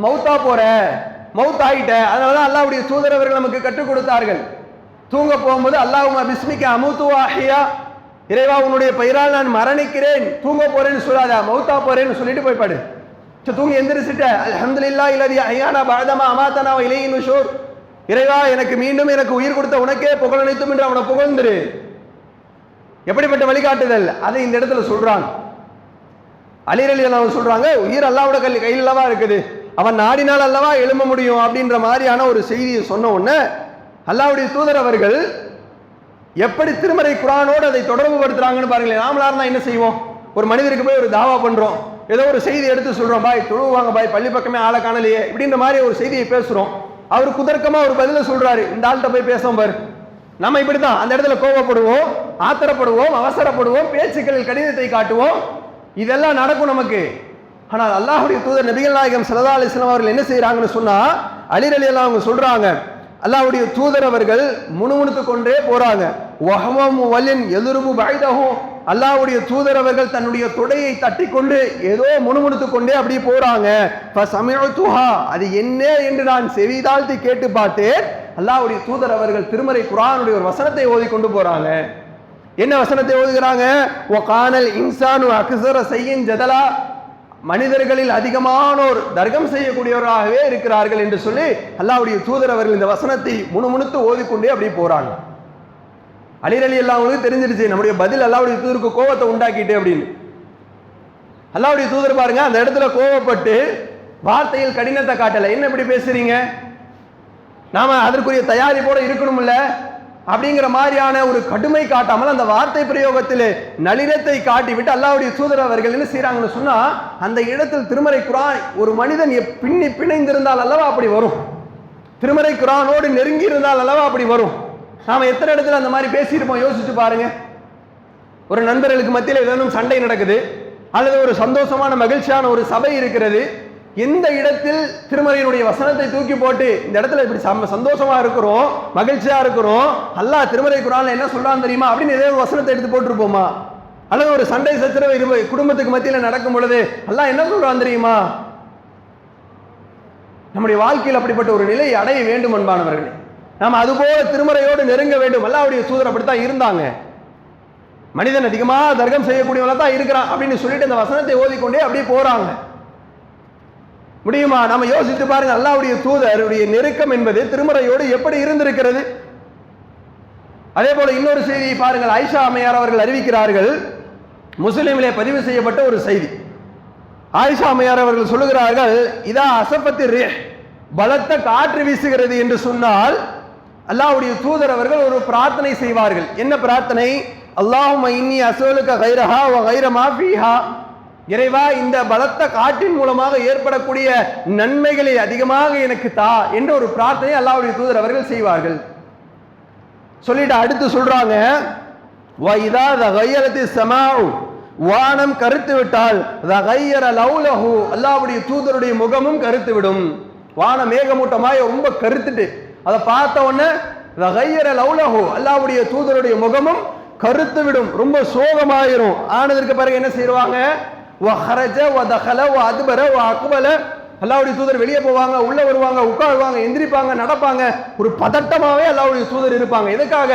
மௌத்தா போற, மௌத் ஆயிட்ட. அதனாலதான் அல்லாஹ்வுடைய தூதர் அவர்கள் நமக்கு கற்றுக் கொடுத்தார்கள். தூங்க போகும்போது அல்லாஹும்ம பிஸ்மிக அமூது வ அஹ்யா, இறைவா உன்னுடைய பெயரால் நான் மரணிக்கிறேன், தூங்க போறேன்னு சொல்லாத, மௌத்தா போறேன்னு சொல்லிட்டு போய் படு. தூங்கி எந்திரிச்சிட்ட, அல்ஹம்துலில்லாஹி அல்லதி அஹ்யானா பஅதமா அமாதனா வ இலைஹி நுஷூர், இறைவா எனக்கு மீண்டும் எனக்கு உயிர் கொடுத்த உனக்கே புகழ் அனைத்தும் என்று அவனை புகழ்ந்துரு. எப்படிப்பட்ட வழிகாட்டுதல் அதை இந்த இடத்துல சொல்றாங்க. அலி ரலியல்லாஹு சொல்றாங்க, உயிர் அல்லாஹ்வோட கையில் அல்லவா இருக்குது, அவன் நாடினால் அல்லவா எழும்ப முடியும் அப்படின்ற மாதிரியான ஒரு செய்தியை சொன்ன உடனே அல்லாஹ்வுடைய தூதர் அவர்கள் எப்படி திருமறை குர்ஆனோடு அதை தொடர்பு படுத்துறாங்கன்னு பாருங்களேன். நாமளா இருந்தா என்ன செய்வோம், ஒரு மனிதருக்கு போய் ஒரு தாவா பண்றோம், ஏதோ ஒரு செய்தி எடுத்து சொல்றோம், பாய் தொழுவாங்க பாய், பள்ளி பக்கமே ஆளை காணலையே இப்படின்ற மாதிரி ஒரு செய்தியை பேசுறோம். அவர் குதர்க்கமா ஒரு பதில சொல்றாரு, இந்த ஆள்கிட்ட போய் பேசும் பாரு. நம்ம இப்படித்தான் அந்த இடத்துல கோபப்படுவோம், ஆத்திரப்படுவோம், அவசரப்படுவோம், பேச்சுக்களில் கடிதத்தை காட்டுவோம், இதெல்லாம் நடக்கும் நமக்கு. ஆனால் அல்லாஹ்வுடைய தூதர் நபிகள் நாயகம் ஸல்லல்லாஹு அலைஹி வஸல்லம் அவர்கள் என்ன செய்யறாங்கன்னு சொன்னா, அலி ரலியல்லாஹு அவங்க சொல்றாங்க, அல்லாஹ்வுடைய தூதர் அவர்கள் முணுமுணுத்து கொண்டே போறாங்க. வஹமு வலின் எதுருபு பைதஹு, அல்லாஹ்வுடைய தூதர் அவர்கள் தன்னுடைய தொடையை தட்டி கொண்டு ஏதோ முணுமுணுத்து கொண்டே அப்படி போறாங்க. ஃபஸமிஅதுஹா, அது என்ன என்று நான் செவிதாழ்த்தி கேட்டு பார்த்தேன். அல்லாஹ்வுடைய தூதர் அவர்கள் திருமறை குர்ஆனுடைய ஒரு வசனத்தை ஓதி கொண்டு போறாங்க. என்ன வசனத்தை ஓதுகிறாங்க, வகானல் இன்சானு அக்ஸர ஸையின் ஜதலா, மனிதர்களில் அதிகமானோர் தர்க்கம் செய்யக்கூடியவராகவே இருக்கிறார்கள் என்று சொல்லி அல்லாஹ்வுடைய தூதர் அவர்கள் இந்த வசனத்தை முணுமுணுத்து ஓதிக்கொண்டே அப்படி போறாங்க. அலி ரலியல்லாஹு அன்ஹு தெரிஞ்சிருச்சு நம்முடைய பதில் அல்லாஹ்வுடைய தூதருக்கு கோபத்தை உண்டாக்கிட்டு அப்படின்னு. அல்லாஹ்வுடைய தூதர் பாருங்க அந்த இடத்துல கோபப்பட்டு வார்த்தையில் கடினத்தை காட்டல. என்ன இப்படி பேசுறீங்க, நாம அதற்குரிய தயாரிப்போட இருக்கணும்ல அப்படிங்கிற மாதிரியான ஒரு கடுமை காட்டாமல் அந்த வார்த்தை பிரயோகத்தில் நளினத்தை காட்டிவிட்டு அல்லாஹ்வுடைய தூதர் அவர்கள் என்ன செய்யறாங்கன்னு சொன்னா, அந்த இடத்தில் திருமறை குர்ஆன் ஒரு மனிதன் பின்னி பிணைந்திருந்தால் அல்லவா அப்படி வரும், திருமறை குர்ஆனோடு நெருங்கி இருந்தால் அல்லவா அப்படி வரும். நாம எத்தனை இடத்துல அந்த மாதிரி பேசியிருப்போம், யோசிச்சு பாருங்க. ஒரு நண்பர்களுக்கு மத்தியில் ஏதேனும் சண்டை நடக்குது, அல்லது ஒரு சந்தோஷமான மகிழ்ச்சியான ஒரு சபை இருக்கிறது, எந்த இடத்தில் திருமறையினுடைய வசனத்தை தூக்கி போட்டு இந்த இடத்துல இப்படி சந்தோஷமா இருக்கிறோம், மகிழ்ச்சியா இருக்கிறோம், அல்லாஹ் திருமறை குர்ஆன்ல என்ன சொல்றான்னு தெரியுமா அப்படின்னு ஏதோ ஒரு வசனத்தை எடுத்து போட்டுருப்போமா? அல்லது ஒரு சண்டை சச்சரவு குடும்பத்துக்கு மத்தியில் நடக்கும் பொழுது அல்லாஹ் என்ன சொல்றான்னு தெரியுமா? நம்முடைய வாழ்க்கையில் அப்படிப்பட்ட ஒரு நிலை அடைய வேண்டும் அன்பானவர்களே. நாம் அதுபோல திருமறையோடு நெருங்க வேண்டும். அல்லாஹ்வுடைய தூதர் அப்படித்தான் இருந்தாங்க. மனிதன் அதிகமாக தர்க்கம் செய்யக்கூடியவங்கள தான் இருக்கிறான் அப்படின்னு சொல்லிட்டு அந்த வசனத்தை ஓதிக்கொண்டே அப்படியே போறாங்க. முடியுமா? நம்ம யோசித்து பாருங்க, அல்லாஹ்வுடைய தூதருடைய நெருக்கம் என்பது திருமறையோடு எப்படி இருந்திருக்கிறது. அதே போல இன்னொரு செய்தியை பாருங்கள். ஆயிஷா அம்மையார் அவர்கள் அறிவிக்கிறார்கள், முஸ்லிமிலே பதிவு செய்யப்பட்ட ஒரு செய்தி. ஆயிஷா அம்மையார் அவர்கள் சொல்லுகிறார்கள், இதா அசபத்தி ரீஹ், பலத்த காற்று வீசுகிறது என்று சொன்னால் அல்லாஹ்வுடைய தூதர் அவர்கள் ஒரு பிரார்த்தனை செய்வார்கள். என்ன பிரார்த்தனை? அல்லாஹும்ம இன்னி அஸ்அலுக கைரஹா வ கைர மா ஃபீஹா, இறைவா இந்த பலத்த காற்றின் மூலமாக ஏற்படக்கூடிய நன்மைகளை அதிகமாக எனக்கு தா என்ற ஒரு பிரார்த்தனை அல்லாஹ்வுடைய தூதர் அவர்கள் செய்வார்கள். சொல்லிட்டு அடுத்து சொல்றாங்க, வைதா தகையரத்தி ஸமாஉ, வானம் கருத்து விட்டால் தகையர லௌலஹு, அல்லாஹ்வுடைய தூதருடைய முகமும் கருத்து விடும். வான மேகமூட்டமாய் ரொம்ப கருத்துட்டு அதை பார்த்த உடனே தகையர லௌலஹு, அல்லாஹ்வுடைய தூதருடைய முகமும் கருத்து விடும், ரொம்ப சோகமாயிரும். ஆனதற்கு பிறகு என்ன செய்வாங்க, வஹரஜ வதகல வஅத்பர வஅக்பல, அல்லாஹ்வுடைய தூதர் வெளியே போவாங்க, உள்ள வருவாங்க, உட்காருவாங்க, எந்திரிப்பாங்க, நடப்பாங்க, ஒரு பதட்டமாவே அல்லாஹ்வுடைய தூதர் இருப்பாங்க. எதுக்காக?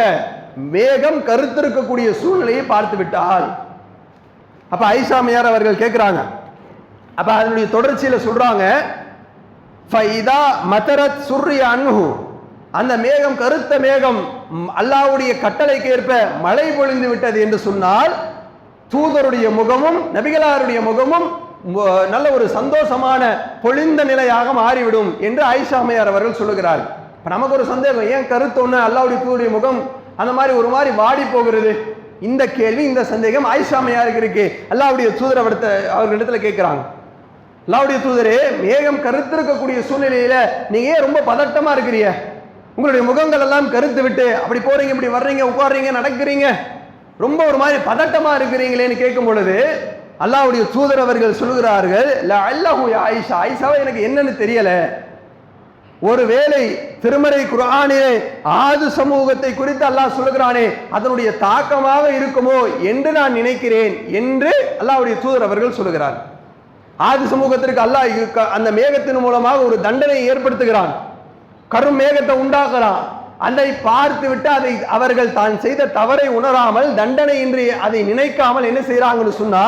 மேகம் கருத்திருக்கக்கூடிய சூழ்நிலையை பார்த்து விட்டால். அப்ப ஆயிஷா அம்மையார் அவர்கள் கேட்கிறாங்க. அப்ப அதனுடைய தொடர்ச்சியில சொல்றாங்க, ஃபைதா மதரத் சுர்ரி அன்ஹு, அந்த மேகம் கருத்த மேகம் அல்லாஹ்வுடைய கட்டளைக்கு ஏற்ப மழை பொழிந்து விட்டது என்று சொன்னால் தூதருடைய முகமும் நபிகளாருடைய முகமும் நல்ல ஒரு சந்தோஷமான பொழிந்த நிலையாக மாறிவிடும் என்று ஆயிஷா அம்மையார் அவர்கள் சொல்லுகிறார். இப்ப நமக்கு ஒரு சந்தேகம், ஏன் கருத்தொன்னு அல்லாஹ்வுடைய தூதருடைய முகம் அந்த மாதிரி ஒரு மாதிரி வாடி போகிறது? இந்த கேள்வி, இந்த சந்தேகம் ஆயிஷா அம்மையாருக்கு இருக்கு. அல்லாஹ்வுடைய தூதர் அவர்களிடத்துல கேட்கிறாங்க, அல்லாஹ்வுடைய தூதரே மேகம் கருத்திருக்கக்கூடிய சூழ்நிலையில நீங்க ஏன் ரொம்ப பதட்டமா இருக்கிறீங்க? உங்களுடைய முகங்கள் எல்லாம் கருத்து விட்டு அப்படி போறீங்க, இப்படி வர்றீங்க, உட்கார்றீங்க, நடக்கிறீங்க, ரொம்ப ஒரு மாதிரி பதட்டமா இருக்கிறீங்களேன்னு கேட்கும் பொழுது அல்லாஹ்வுடைய தூதர் அவர்கள் சொல்கிறார்கள், லஅல்லஹு யா ஆயிஷா, ஆயிஷாவே எனக்கு என்னன்னு தெரியல, ஒருவேளை திருமறை குர்ஆனிலே ஆது சமூகத்தை குறித்து அல்லாஹ் சொல்கிறானே அதனுடைய தாக்கமாக இருக்குமோ என்று நான் நினைக்கிறேன் என்று அல்லாஹ்வுடைய தூதர் அவர்கள் சொல்கிறார். ஆது சமூகத்திற்கு அல்லாஹ் அந்த மேகத்தின் மூலமாக ஒரு தண்டனை ஏற்படுத்துகிறான், கரும் மேகத்தை உண்டாக்குறான். அதை பார்த்து விட்டு அதை அவர்கள் தான் செய்த தவறை உணராமல் தண்டனை இன்றி அதை நினைக்காமல் என்ன செய்யறாங்கன்னு சொன்னா,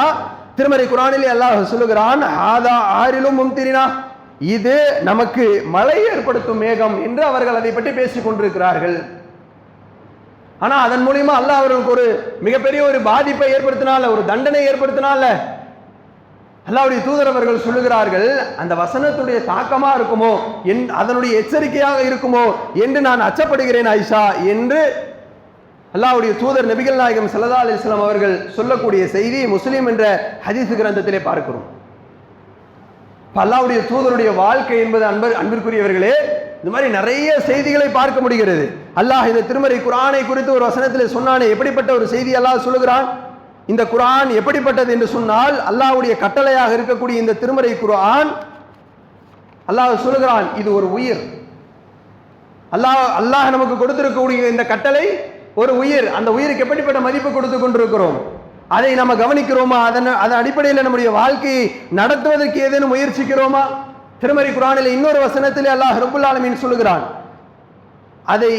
திருமறை குர்ஆனிலே அல்லாஹ் சொல்லுகிறான், ஆதா ஆரிலும் மும்திரினா, இது நமக்கு மழை ஏற்படுத்தும் மேகம் என்று அவர்கள் அதை பற்றி பேசிக் கொண்டிருக்கிறார்கள். ஆனா அதன் மூலியமா அல்லாஹ் அவர்களுக்கு ஒரு மிகப்பெரிய ஒரு பாதிப்பை ஏற்படுத்தினால, ஒரு தண்டனை ஏற்படுத்தினால, அல்லாஹ்வுடைய தூதர் அவர்கள் சொல்லுகிறார்கள், அந்த வசனத்துடைய தாக்கமா இருக்குமோ, அதனுடைய எச்சரிக்கையாக இருக்குமோ என்று நான் அச்சப்படுகிறேன் ஆயிஷா என்று அல்லாஹ்வுடைய தூதர் நபிகள் நாயகம் ஸல்லல்லாஹு அலைஹி வஸல்லம் அவர்கள் சொல்லக்கூடிய செய்தி முஸ்லிம் என்ற ஹதீஸ் கிரந்தத்திலே பார்க்கிறோம். அல்லாஹ்வுடைய தூதருடைய வாழ்க்கை என்பது அன்பிற்குரியவர்களே, இந்த மாதிரி நிறைய செய்திகளை பார்க்க முடிகிறது. அல்லாஹ் இந்த திருமறை குர்ஆனை குறித்து ஒரு வசனத்தில் சொன்னானே, எப்படிப்பட்ட ஒரு செய்தி அல்லாஹ் சொல்லுகிறான், இந்த குர்ஆன் எப்படிப்பட்டது என்று சொன்னால், அல்லாஹ்வுடைய கட்டளையாக இருக்கக்கூடிய இந்த திருமறை குர்ஆன் அல்லாஹ் சொல்லுகிறான், இது ஒரு உயிர். அல்லாஹ் நமக்கு கொடுத்திருக்கக்கூடிய இந்த கட்டளை ஒரு உயிர். அந்த உயிருக்கு எப்படிப்பட்ட மதிப்பு கொடுத்து கொண்டிருக்கிறோம், அதை நம்ம கவனிக்கிறோமா? அதன் அடிப்படையில் நம்முடைய வாழ்க்கையை நடத்துவதற்கு ஏதேனும் முயற்சிக்கிறோமா? திருமறை குர்ஆனில் இன்னொரு வசனத்திலே அல்லாஹ் ரப்புல் ஆலமீன் சொல்லுகிறான், அதை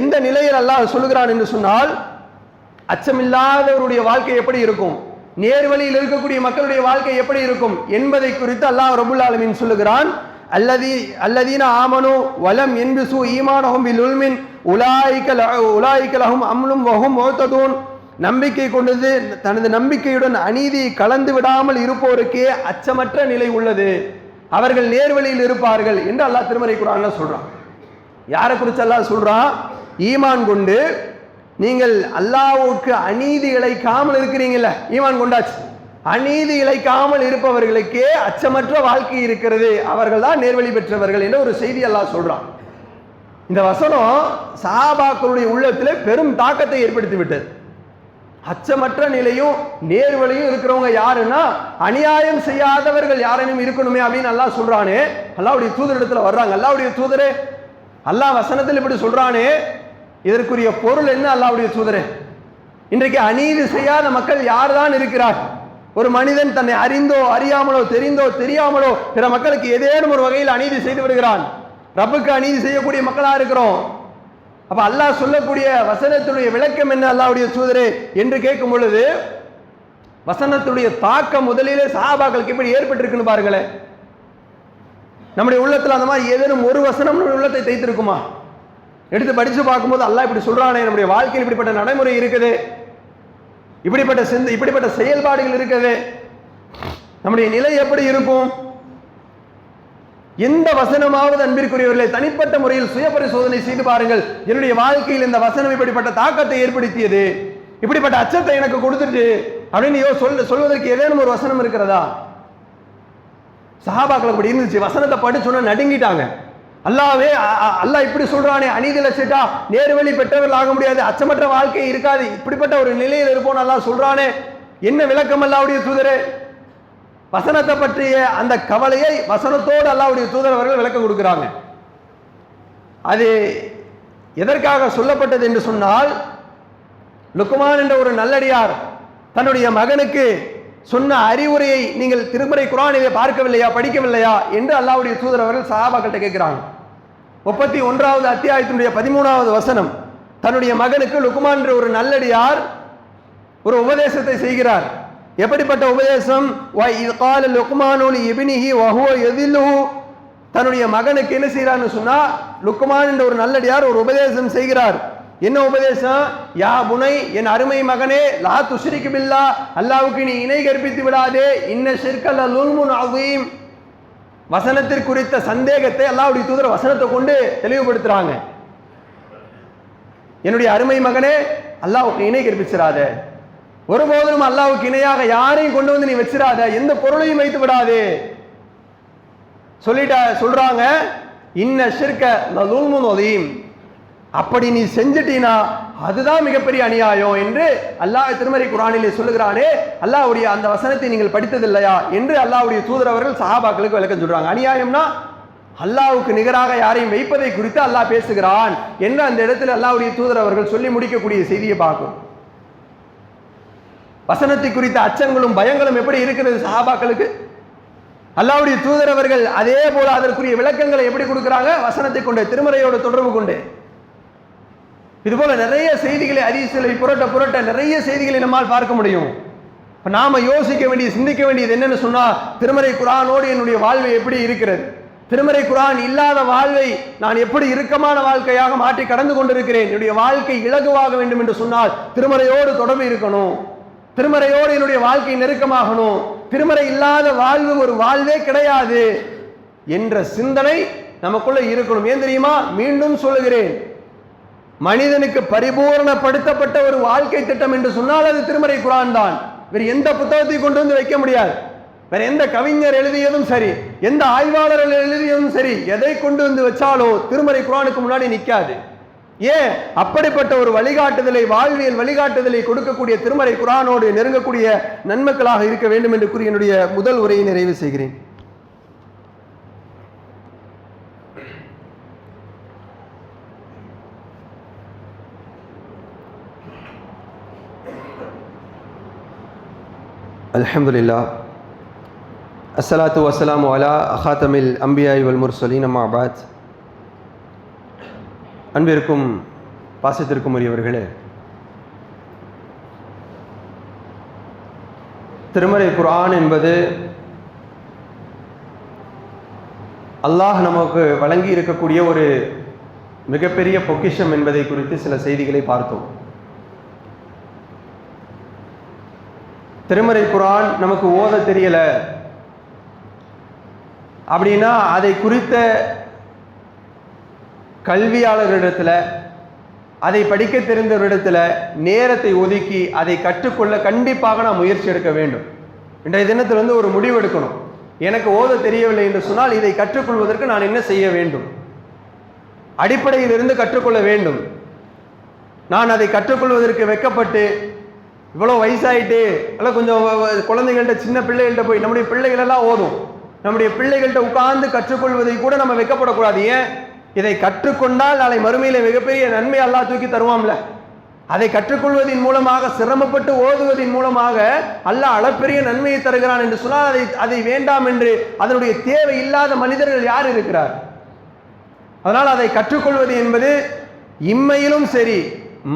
எந்த நிலையில் அல்லாஹ் சொல்லுகிறான் என்று சொன்னால், அச்சமில்லாதவருடைய வாழ்க்கை எப்படி இருக்கும், நேர்வழியில் இருக்கக்கூடிய மக்களுடைய வாழ்க்கை எப்படி இருக்கும் என்பதை குறித்து அல்லாஹ் ரப்புல் ஆலமீன் சொல்லுகிறான். அல்லதீன ஆமனு வலம் யன்பிசு ஈமானஹும் பில்-உல்மின் உலாயிக லஹும் அம்னும் வஹும் முஹ்ததூன், நம்பிக்கை கொண்டது தனது நம்பிக்கையுடன் அநீதியை கலந்து விடாமல் இருப்போருக்கே அச்சமற்ற நிலை உள்ளது, அவர்கள் நேர்வழியில் இருப்பார்கள் என்று அல்லாஹ் திருமறை குர்ஆன்ல சொல்றான். யாரை குறித்து அல்லாஹ் சொல்றான்? ஈமான் கொண்டு நீங்கள் அல்லாஹ்வுக்கு அநீதி இழைக்காமல் இருக்கிறீங்கல்ல, ஈமான் கொண்டாச்சு, அநீதி இழைக்காமல் இருப்பவர்களுக்கே அச்சமற்ற வாழ்க்கை இருக்கிறது, அவர்கள் தான் நேர்வழி பெற்றவர்கள் என்ற ஒரு செய்தி அல்லாஹ் சொல்றான். இந்த வசனம் சஹாபாக்களுடைய உள்ளத்திலே பெரும் தாக்கத்தை ஏற்படுத்தி விட்டது. அச்சமற்ற நிலையும் நேர்வழியும் இருக்கிறவங்க யாருன்னா, அநியாயம் செய்யாதவர்கள் யாரேனும் இருக்கணுமே அப்படின்னு அல்லாஹ் சொல்றானே. அல்லாஹ்வுடைய தூதர் இடத்துல வர்றாங்க, அல்லாஹ்வுடைய தூதரே, அல்லாஹ் வசனத்தில் இப்படி சொல்றானே, இதற்குரிய பொருள் என்ன? அல்லாஹ்வுடைய தூதரே, இன்றைக்கு அநீதி செய்யாத மக்கள் யார் தான் இருக்கிறார்? ஒரு மனிதன் தன்னை அறிந்தோ அறியாமலோ தெரிந்தோ தெரியாமலோ பிற மக்களுக்கு ஏதேனும் ஒரு வகையில் அநீதி செய்து விடுகிறான். ரப்புக்கு அநீதி செய்யக்கூடிய மக்களா இருக்கிறோம். அப்ப அல்லாஹ் சொல்லக்கூடிய வசனத்துடைய விளக்கம் என்ன அல்லாஹ்வுடைய தூதரே என்று கேட்கும் பொழுது, வசனத்துடைய தாக்கம் முதலிலே சஹாபாக்களுக்கு எப்படி ஏற்பட்டிருக்குன்னு பாருங்களேன். நம்முடைய உள்ளத்துல அந்த மாதிரி ஏதேனும் ஒரு வசனம் நம்முடைய உள்ளத்தை தைத்திருக்குமா? எடுத்து படிச்சு பார்க்கும்போது அல்லாஹ் இப்படி சொல்றானே, நம்முடைய வாழ்க்கையில் இப்படிப்பட்ட நடைமுறை இருக்குது, இப்படிப்பட்ட செயல்பாடுகள் இருக்குது, நம்முடைய நிலை எப்படி இருக்கும்? எந்த வசனமாவது அன்பிற்குரியவர்களை தனிப்பட்ட முறையில் சுய பரிசோதனை செய்து பாருங்கள். என்னுடைய வாழ்க்கையில் இந்த வசனம் இப்படிப்பட்ட தாக்கத்தை ஏற்படுத்தியது, இப்படிப்பட்ட அச்சத்தை எனக்கு கொடுத்துட்டு அப்படின்னு சொல்வதற்கு ஏதேனும் ஒரு வசனம் இருக்கிறதா? சஹாபாக்கள் அப்படி இருந்துச்சு. வசனத்தை படிச்சோன்னா நடுங்கிட்டாங்க. அல்லாஹ் இப்படி சொல்றானே, அநீதி இழைச்சிட்டா நேர்வழி பெற்றவர்கள் ஆக முடியாது, அச்சமற்ற வாழ்க்கை இருக்காது, இப்படிப்பட்ட ஒரு நிலையில் இருப்போம் அல்லாஹ் சொல்றானே, என்ன விளக்கம் அல்லாஹ்வுடைய தூதரே? வசனத்தை பற்றிய அந்த கவலையை வசனத்தோடு அல்லாஹ்வுடைய தூதர் அவர்கள் விளக்கம் கொடுக்கிறாங்க. அது எதற்காக சொல்லப்பட்டது என்று சொன்னால், லுக்மான் என்ற ஒரு நல்லடியார் தன்னுடைய மகனுக்கு சொன்ன அறிவுரையை நீங்கள் திருமறை குர்ஆனிலே பார்க்கவில்லையா, படிக்கவில்லையா என்று அல்லாஹ்வுடைய தூதர் அவர்கள் சஹாபாக்கள்கிட்ட கேட்கிறாங்க. 31வது அத்தியாயத்தினுடைய 13வது வசனம். தன்னுடைய மகனுக்கு லுக்மான் என்ற ஒரு நல்லடியார் ஒரு உபதேசத்தை செய்கிறார். எப்படிப்பட்ட உபதேசம்? தன்னுடைய மகனுக்கு என்ன செய்யறான்னு சொன்னா, லுக்மான் என்ற ஒரு நல்லடியார் ஒரு உபதேசம் செய்கிறார். என்ன உபதேசம்? யா புனை, என் அருமை மகனே, லா துஷ்ரிக் பில்லாஹ், அல்லாஹ்வுக்கு நீ இணை கற்பித்து விடாதே, இன்ன ஷிர்க லஸுல்முன் அதீம். வசனத்திற்குறித்த சந்தேகத்தை அல்லாஹ்வுடைய தூதர் வசனத்தை கொண்டு தெளிவுபடுத்துறாங்க. என்னுடைய அருமை மகனே, அல்லாஹ்வுக்கு இணை கற்பிச்சிராத, ஒருபோதும் அல்லாஹ்வுக்கு இணையாக யாரையும் கொண்டு வந்து நீ வச்சிராத, எந்த பொருளையும் வைத்து விடாதே சொல்றாங்க. இன்ன ஷிர்க லஸுல்முன் அதீம், அப்படி நீ செஞ்சிட்டீனா அதுதான் மிகப்பெரிய அநியாயம் என்று அல்லாஹ் திருமறை குர்ஆனிலே சொல்லுகிறானே, அல்லாஹ்வுடைய அந்த வசனத்தை நீங்கள் படித்ததில்லையா என்று அல்லாஹ்வுடைய தூதர் அவர்கள் சஹாபாக்களுக்கு விளக்கம் சொல்றாங்க. அநியாயம்னா அல்லாஹ்வுக்கு நிகராக யாரையும் வைப்பதை குறித்து அல்லாஹ் பேசுகிறான் என்று அந்த இடத்துல அல்லாஹ்வுடைய தூதர் அவர்கள் சொல்லி முடிக்கக்கூடிய செய்தியை பார்க்கும். வசனத்தை குறித்த அச்சங்களும் பயங்களும் எப்படி இருக்கிறது சஹாபாக்களுக்கு? அல்லாஹ்வுடைய தூதர் அவர்கள் அதே போல அதற்குரிய விளக்கங்களை எப்படி கொடுக்கிறாங்க? வசனத்தை கொண்டு, திருமறையோட தொடர்பு கொண்டு. இது போல நிறைய செய்திகளை ஹதீஸ்களை புரட்ட நிறைய செய்திகளை நம்மால் பார்க்க முடியும். நாம யோசிக்க வேண்டியது, சிந்திக்க வேண்டியது என்னன்னு சொன்னா, திருமறை குர்ஆனோடு என்னுடைய வாழ்வு எப்படி இருக்கிறது? திருமறை குர்ஆன் இல்லாத வாழ்வை நான் எப்படி இறுக்கமான வாழ்க்கையாக மாற்றி கடந்து கொண்டிருக்கிறேன்? என்னுடைய வாழ்க்கை இலகுவாக வேண்டும் என்று சொன்னால் திருமறையோடு தொடர்பு இருக்கணும். திருமறையோடு என்னுடைய வாழ்க்கை நெருக்கமாகணும். திருமறை இல்லாத வாழ்வு ஒரு வாழ்வே கிடையாது என்ற சிந்தனை நமக்குள்ள இருக்கணும். ஏன் தெரியுமா? மீண்டும் சொல்லுகிறேன், மனிதனுக்கு பரிபூர்ணப்படுத்தப்பட்ட ஒரு வாழ்க்கை திட்டம் என்று சொன்னால் அது திருமறை குர்ஆன் தான். வேறு எந்த புத்தகத்தை கொண்டு வந்து வைக்க முடியாது. வேற எந்த கவிஞர் எழுதியதும் சரி, எந்த ஆய்வாளர்கள் எழுதியதும் சரி, எதை கொண்டு வந்து வச்சாலோ திருமறை குர்ஆனுக்கு முன்னாடி நிற்காது. ஏன்? அப்படிப்பட்ட ஒரு வழிகாட்டுதலை, வாழ்வியல் வழிகாட்டுதலை கொடுக்கக்கூடிய திருமறை குர்ஆனோடு நெருங்கக்கூடிய நன்மக்களாக இருக்க வேண்டும் என்று கூறி என்னுடைய முதல் உரையை நிறைவு செய்கிறேன். அல்ஹம்துலில்லாஹ், அஸ்ஸலாத்து வஸ்ஸலாமு அலா ஹாத்தமில் அம்பியாஇ வல் முர்சலீன், அம்மா பாத். அன்பிற்கும் பாசத்திற்கும் உரியவர்களே, திருமறை குர்ஆன் என்பது அல்லாஹ் நமக்கு வழங்கி இருக்கக்கூடிய ஒரு மிகப்பெரிய பொக்கிஷம் என்பதை குறித்து சில செய்திகளை பார்த்தோம். திருமறை குர்ஆன் நமக்கு ஓத தெரியல அப்படின்னா அதை குறித்த கல்வியாளர்களிடத்துல, அதை படிக்க தெரிந்தவரிடத்துல நேரத்தை ஒதுக்கி அதை கற்றுக்கொள்ள கண்டிப்பாக நாம் முயற்சி எடுக்க வேண்டும். இன்றைய தினத்தில் வந்து ஒரு முடிவு எடுக்கணும். எனக்கு ஓத தெரியவில்லை என்று சொன்னால் இதை கற்றுக்கொள்வதற்கு நான் என்ன செய்ய வேண்டும்? அடிப்படையில் இருந்து கற்றுக்கொள்ள வேண்டும். நான் அதை கற்றுக்கொள்வதற்கு வெட்கப்பட்டு, இவ்வளோ வயசாயிட்டு எல்லாம் கொஞ்சம் குழந்தைகள்கிட்ட, சின்ன பிள்ளைகள்கிட்ட போய், நம்முடைய பிள்ளைகளெல்லாம் ஓதும், நம்முடைய பிள்ளைகள்கிட்ட உட்கார்ந்து கற்றுக்கொள்வதை கூட நம்ம வெட்கப்படக்கூடாது. ஏன்? இதை கற்றுக்கொண்டால் நாளை மறுமையில மிகப்பெரிய நன்மை அல்லாஹ் தூக்கி தருவான்ல. அதை கற்றுக்கொள்வதன் மூலமாக, சிரமப்பட்டு ஓதுவதன் மூலமாக அல்லாஹ் அளப்பெரிய நன்மையை தருகிறான் என்று சொன்னால் அதை வேண்டாம் என்று அதனுடைய தேவை இல்லாத மனிதர்கள் யார் இருக்கிறார்? அதனால் அதை கற்றுக்கொள்வது என்பது இம்மையிலும் சரி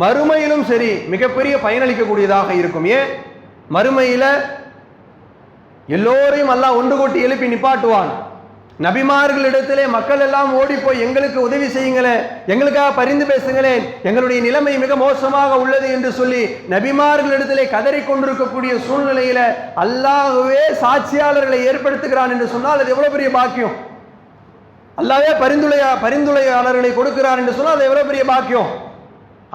மறுமையிலும் சரி மிகப்பெரிய பயனளிக்கக்கூடியதாக இருக்கும். ஏன்? மறுமையில எல்லோரையும் அல்லாஹ் ஒன்று கூட்டி எழுப்பி நிப்பாட்டுவான். நபிமார்களிடத்திலே மக்கள் எல்லாம் ஓடி போய் எங்களுக்கு உதவி செய்யுங்களேன், எங்களுக்காக பரிந்து பேசுங்களேன், எங்களுடைய நிலைமை மிக மோசமாக உள்ளது என்று சொல்லி நபிமார்களிடத்திலே கதறி கொண்டிருக்கக்கூடிய சூழ்நிலையில அல்லாஹ்வே சாட்சியாளர்களை ஏற்படுத்துகிறான் என்று சொன்னால் அது எவ்வளவு பெரிய பாக்கியம்! அல்லாஹ்வே பரிந்துரையாளர்களை கொடுக்கிறார் என்று சொன்னால் அது எவ்வளவு பெரிய பாக்கியம்!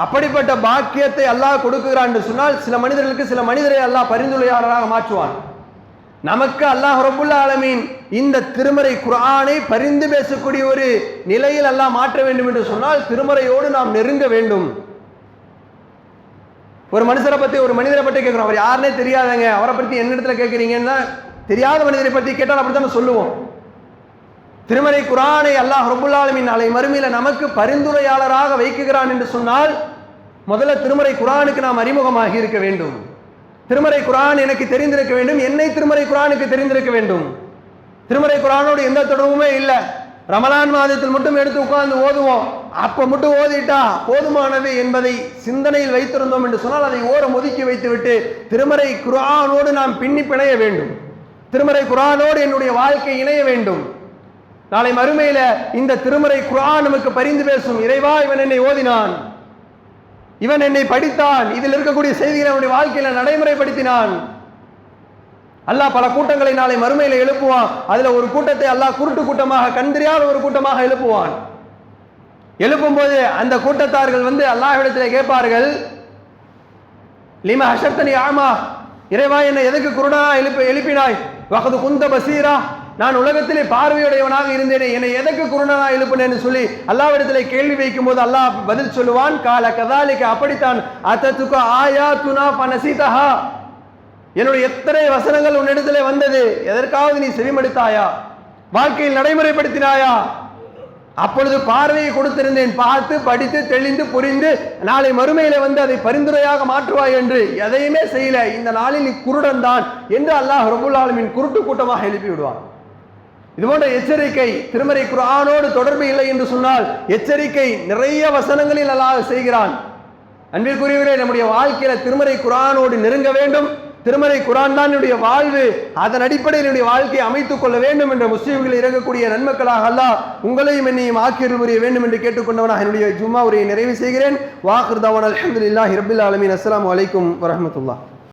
அப்படிப்பட்ட பாக்கியத்தை அல்லாஹ் கொடுக்கிறான் என்று சொன்னால் சில மனிதர்களுக்கு சில மனிதரை அல்லாஹ் பரிந்துரையாளராக மாற்றுவான். நமக்கு அல்லாஹ் ரப்புல் ஆலமீன் இந்த திருமறை குர்ஆனை பரிந்து பேசக்கூடிய ஒரு நிலையில் அல்லாஹ் மாற்ற வேண்டும் என்று சொன்னால் திருமறையோடு நாம் நெருங்க வேண்டும். ஒரு மனுஷரை பற்றி, ஒரு மனிதரை பற்றி கேட்கிறோம், அவர் யாருன்னே தெரியாதங்க, அவரை பற்றி என்ன இடத்துல கேட்குறீங்கன்னா, தெரியாத மனிதரை பற்றி கேட்டால் அப்படித்தான் சொல்லுவோம். திருமறை குர்ஆனை அல்லாஹ் ரப்புல் ஆலமீன் நாளை மறுமையில நமக்கு பரிந்துரையாளராக வைக்குகிறான் என்று சொன்னால் முதல்ல திருமறை குர்ஆனுக்கு நாம் அறிமுகமாகி இருக்க வேண்டும். திருமறை குர்ஆன் எனக்கு தெரிந்திருக்க வேண்டும், என்னை திருமறை குர்ஆனுக்கு தெரிந்திருக்க வேண்டும். திருமறை குர்ஆனோடு எந்த தொடர்புமே இல்லை. ரமலான் மாதத்தில் மட்டும் எடுத்து உட்கார்ந்து ஓதுவோம், அப்ப மட்டும் ஓதிட்டா போதுமானது என்பதை சிந்தனையில் வைத்திருந்தோம் என்று சொன்னால் அதை ஓரம் ஒதுக்கி வைத்துவிட்டு திருமறை குர்ஆனோடு நாம் பின்னி பிணைய வேண்டும். திருமறை குர்ஆனோடு என்னுடைய வாழ்க்கை இணைய வேண்டும். நாளை மறுமையில இந்த திருமறை குர்ஆன் நமக்கு பரிந்து பேசும். இறைவா, இவன் என்னை ஓதினான், இவன் என்னை படித்தான், இதில் இருக்கக்கூடிய செய்திகளை அவனுடைய வாழ்க்கையில நடைமுறைப்படுத்தினான். அல்லாஹ் பல கூட்டங்களை நாளை மறுமையில எழுப்புவான். அதுல ஒரு கூட்டத்தை அல்லாஹ் குருட்டு கூட்டமாக, கண் தெரியாத ஒரு கூட்டமாக எழுப்புவான். எழுப்பும் போது அந்த கூட்டத்தார்கள் வந்து அல்லாஹ்விடத்திலே கேட்பார்கள், லிமா ஹஷர்தனி ஆமா, இறைவா என்னை எதுக்கு குருடா எழுப்பினாய்? வகது குந்த பசீரா, நான் உலகத்திலே பார்வையுடையவனாக இருந்தேனே, என்னை எதற்கு குருடனா எழுப்பினேன்னு சொல்லி அல்லாஹ்விடத்திலே கேள்வி வைக்கும் போது அல்லாஹ் பதில் சொல்லுவான், கால கதாலிக்க, அப்படித்தான், அத்தத்துக்கு ஆயாத்துனா ஃபனசிதஹா, என்னுடைய எத்தனை வசனங்கள் உன்னிடத்திலே வந்தது, எதற்காவது நீ செவிமடுத்தாயா, வாழ்க்கையில் நடைமுறைப்படுத்தினாயா? அப்பொழுது பார்வையை கொடுத்திருந்தேன், பார்த்து படித்து தெளிந்து புரிந்து நாளை மறுமையில வந்து அதை பரிந்துரையாக மாற்றுவாய் என்று எதையுமே செய்யல, இந்த நாளில் நீ குருடன் தான் என்று அல்லாஹ் ரப்பல் ஆலமீன் குருட்டு கூட்டமாக எழுப்பி விடுவான். இது போன்ற எச்சரிக்கை திருமறை குர்ஆனோடு தொடர்பு இல்லை என்று சொன்னால் எச்சரிக்கை நிறைய வசனங்களில் அல்லாஹ் செய்கிறான். அன்பிற்குரியவர்களே, நம்முடைய வாழ்க்கையில திருமறை குர்ஆனோடு நெருங்க வேண்டும். திருமறை குர்ஆன் தான் என்னுடைய வாழ்வு, அதன் அடிப்படையில் என்னுடைய வாழ்க்கையை அமைத்துக் கொள்ள வேண்டும் என்ற முஸ்லிம்கள் இறங்கக்கூடிய நன்மக்களாக அல்லாஹ் உங்களையும் என்னையும் ஆக்கியருள் புரிய வேண்டும் என்று கேட்டுக்கொண்டவனாக என்னுடைய ஜும்மா உரையை நிறைவு செய்கிறேன். வாஹிர் தவானா அல்ஹம்துலில்லாஹி ரப்பில் ஆலமீன். அஸ்ஸலாமு அலைக்கும் வரஹ்மத்துல்லாஹ்.